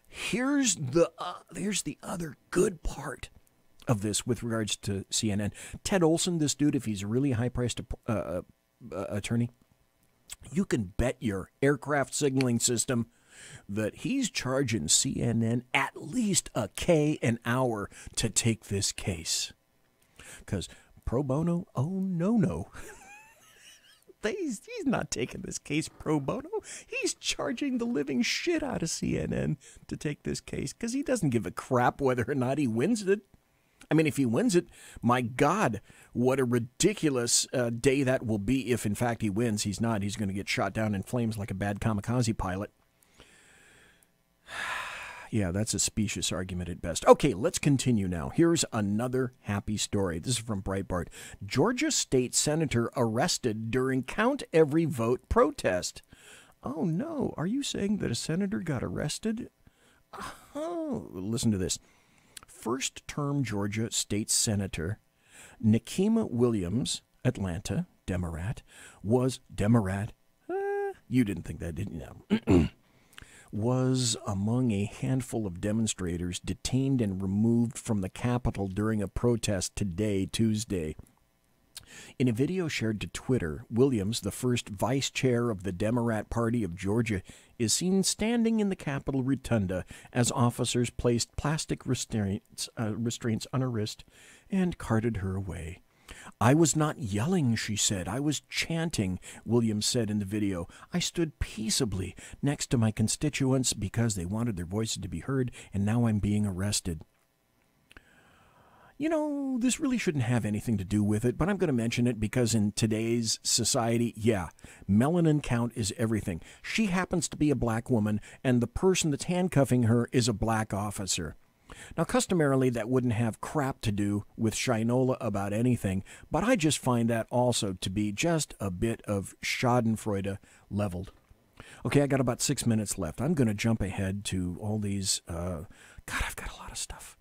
Here's the other good part of this with regards to CNN. Ted Olson, this dude, if he's a really high-priced attorney, you can bet your aircraft signaling system that he's charging CNN at least $1,000 an hour to take this case. Because pro bono, oh no. He's not taking this case pro bono. He's charging the living shit out of CNN to take this case because he doesn't give a crap whether or not he wins it. I mean, if he wins it, my God, what a ridiculous day that will be if, in fact, he wins. He's not. He's going to get shot down in flames like a bad kamikaze pilot. Yeah, that's a specious argument at best. Okay, let's continue now. Here's another happy story. This is from Breitbart. Georgia state senator arrested during count every vote protest. Oh, no. Are you saying that a senator got arrested? Oh, listen to this. First-term Georgia state senator Nikema Williams, Atlanta, Democrat, was Democrat. You didn't think that, didn't you? Was among a handful of demonstrators detained and removed from the Capitol during a protest today, Tuesday. In a video shared to Twitter, Williams, the first vice chair of the Democrat Party of Georgia, is seen standing in the Capitol rotunda as officers placed plastic restraints on her wrist and carted her away. I was not yelling, she said. I was chanting, Williams said in the video. I stood peaceably next to my constituents because they wanted their voices to be heard, and now I'm being arrested. You know, this really shouldn't have anything to do with it, but I'm going to mention it because in today's society, yeah, melanin count is everything. She happens to be a black woman, and the person that's handcuffing her is a black officer. Now, customarily, that wouldn't have crap to do with Shinola about anything, but I just find that also to be just a bit of schadenfreude leveled. Okay, I got about 6 minutes left. I'm going to jump ahead to all these. God, I've got a lot of stuff.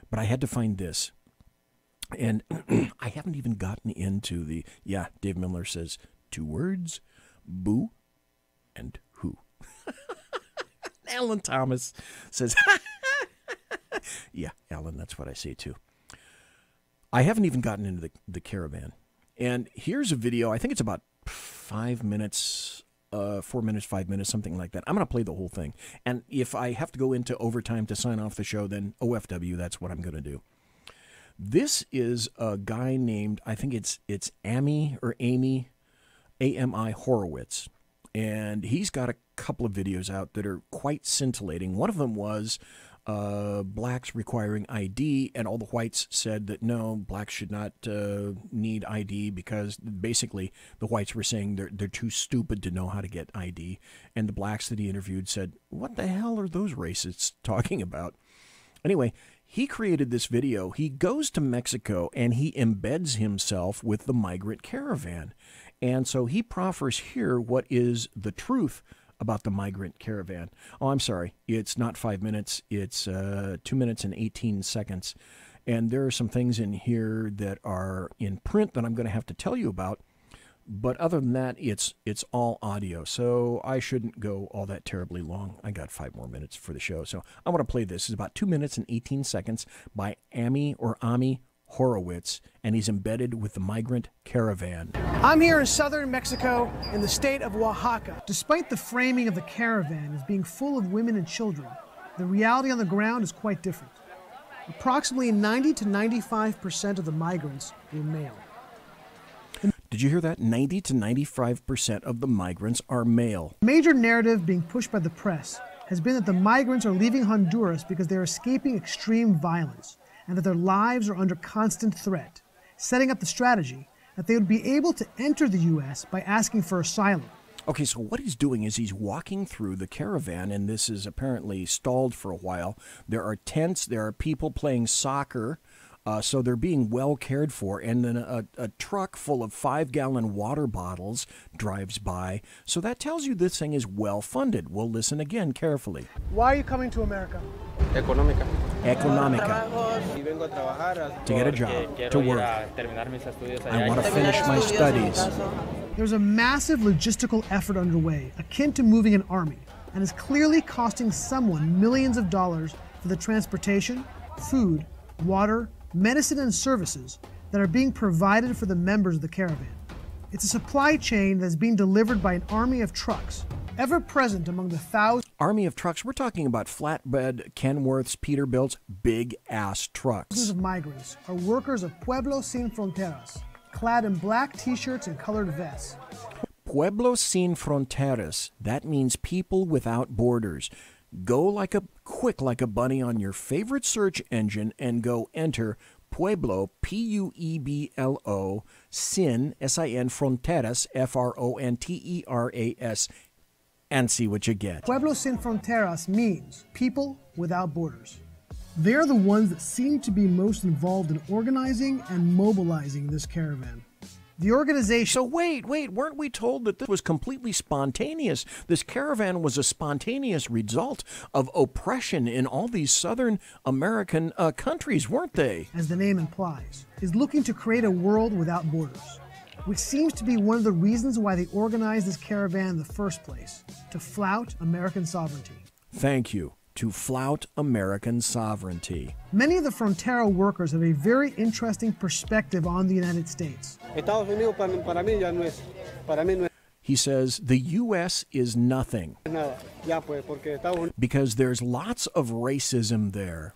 But I had to find this. And I haven't even gotten into the, yeah, Dave Miller says 2 words, boo and who. Alan Thomas says, yeah, Alan, that's what I say too. I haven't even gotten into the caravan. And here's a video. I think it's about 5 minutes, 4 minutes, 5 minutes, something like that. I'm going to play the whole thing. And if I have to go into overtime to sign off the show, then OFW, that's what I'm going to do. This is a guy named, I think it's Amy, A-M-I Horowitz. And he's got a couple of videos out that are quite scintillating. One of them was blacks requiring ID, and all the whites said that no, blacks should not need ID because basically the whites were saying they're too stupid to know how to get ID. And the blacks that he interviewed said, what the hell are those racists talking about? Anyway, he created this video. He goes to Mexico and he embeds himself with the migrant caravan. And so he proffers here what is the truth about the migrant caravan. Oh, I'm sorry. It's not 5 minutes. It's 2 minutes and 18 seconds. And there are some things in here that are in print that I'm going to have to tell you about. But other than that, it's all audio. So I shouldn't go all that terribly long. I got 5 more minutes for the show. So I want to play this. It's about 2 minutes and 18 seconds by Ami Horowitz, and he's embedded with the migrant caravan. I'm here in southern Mexico in the state of Oaxaca. Despite the framing of the caravan as being full of women and children, the reality on the ground is quite different. Approximately 90 to 95% of the migrants were male. Did you hear that? 90 to 95% of the migrants are male. The major narrative being pushed by the press has been that the migrants are leaving Honduras because they're escaping extreme violence and that their lives are under constant threat, setting up the strategy that they would be able to enter the U.S. by asking for asylum. Okay, so what he's doing is he's walking through the caravan, and this is apparently stalled for a while. There are tents, there are people playing soccer. So they're being well cared for. And then a truck full of 5-gallon water bottles drives by. So that tells you this thing is well funded. We'll listen again carefully. Why are you coming to America? Económica. To get a job, to work. I want to finish my studies. There's a massive logistical effort underway, akin to moving an army, and is clearly costing someone millions of dollars for the transportation, food, water, medicine, and services that are being provided for the members of the caravan. It's a supply chain that is being delivered by an army of trucks, ever present among the thousands. Army of trucks, we're talking about flatbed, Kenworths, Peterbilts, big-ass trucks. Of migrants are workers of Pueblos Sin Fronteras, clad in black t-shirts and colored vests. Pueblos Sin Fronteras, that means people without borders. Go quick like a bunny on your favorite search engine and go enter Pueblo, Pueblo, Sin, S-I-N, Fronteras, Fronteras, and see what you get. Pueblos Sin Fronteras means people without borders. They're the ones that seem to be most involved in organizing and mobilizing this caravan. The organization... So wait, weren't we told that this was completely spontaneous? This caravan was a spontaneous result of oppression in all these Southern American countries, weren't they? As the name implies, is looking to create a world without borders, which seems to be one of the reasons why they organized this caravan in the first place, to flout American sovereignty. Thank you. To flout American sovereignty. Many of the Frontera workers have a very interesting perspective on the United States. He says the U.S. is nothing because there's lots of racism there.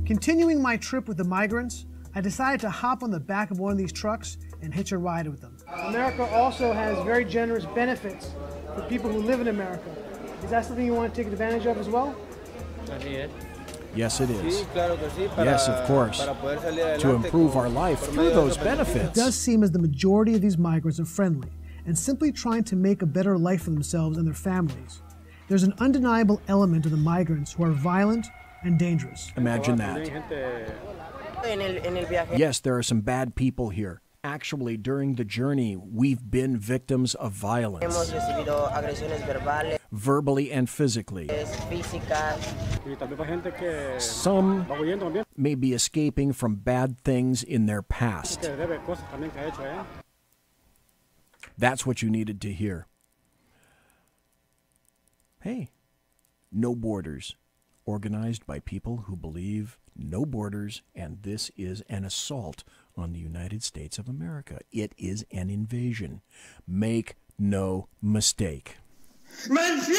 Continuing my trip with the migrants, I decided to hop on the back of one of these trucks and hitch a ride with them. America also has very generous benefits for people who live in America. Is that something you want to take advantage of as well? Yes, it is. Yes, of course. To improve our life through those benefits. It does seem as the majority of these migrants are friendly and simply trying to make a better life for themselves and their families. There's an undeniable element of the migrants who are violent and dangerous. Imagine that. Yes, there are some bad people here. Actually, during the journey, we've been victims of violence. Verbally and physically. Some may be escaping from bad things in their past. That's what you needed to hear. Hey, no borders. Organized by people who believe no borders, and this is an assault on the United States of America. It is an invasion. Make no mistake. Monsieur!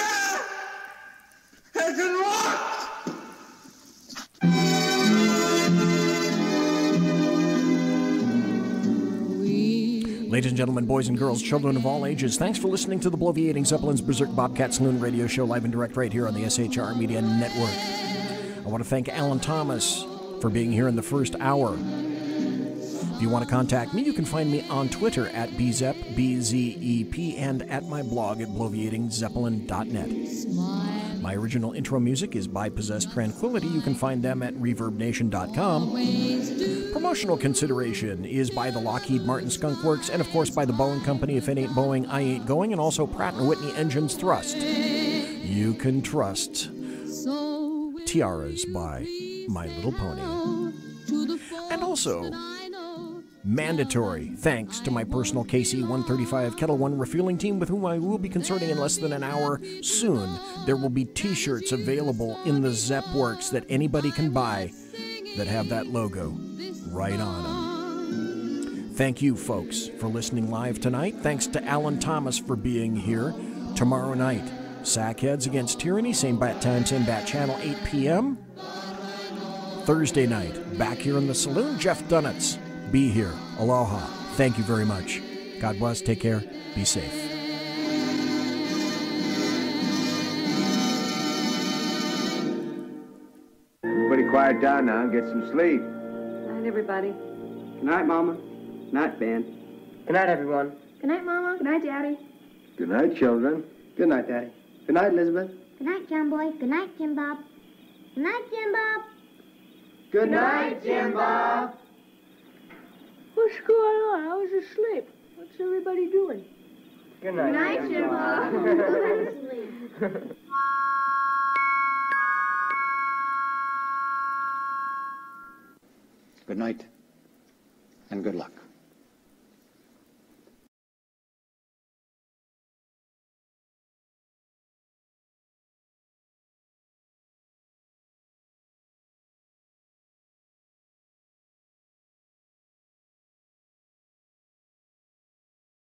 Ladies and gentlemen, boys and girls, children of all ages, thanks for listening to the Bloviating Zeppelin's Berserk Bobcat Saloon radio show live and direct right here on the SHR Media Network. I want to thank Alan Thomas for being here in the first hour. If you want to contact me, you can find me on Twitter at BZEP, B-Z-E-P, and at my blog at bloviatingzeppelin.net. My original intro music is by Possessed Tranquility. You can find them at reverbnation.com. Promotional consideration is by the Lockheed Martin Skunk Works, and of course by the Boeing Company. If it ain't Boeing, I ain't going, and also Pratt & Whitney Engines Thrust. You can trust Tiaras by My Little Pony. And also, mandatory thanks to my personal KC-135 Kettle One refueling team with whom I will be consorting in less than an hour soon. There will be t-shirts available in the Zep Works that anybody can buy that have that logo right on them. Thank you, folks, for listening live tonight. Thanks to Alan Thomas for being here. Tomorrow night, Sackheads Against Tyranny, same bat time, same bat channel, 8 p.m. Thursday night, back here in the saloon, Jeff Dunnitz. Be here. Aloha. Thank you very much. God bless. Take care. Be safe. Everybody quiet down now and get some sleep. Good night, everybody. Good night, Mama. Good night, Ben. Good night, everyone. Good night, Mama. Good night, Daddy. Good night, children. Good night, Daddy. Good night, Elizabeth. Good night, John Boy. Good night, Jim Bob. Good night, Jim Bob. Good night, Jim Bob. What's going on? I was asleep. What's everybody doing? Good night, Jim Bob. Go to sleep. Good night, and good luck.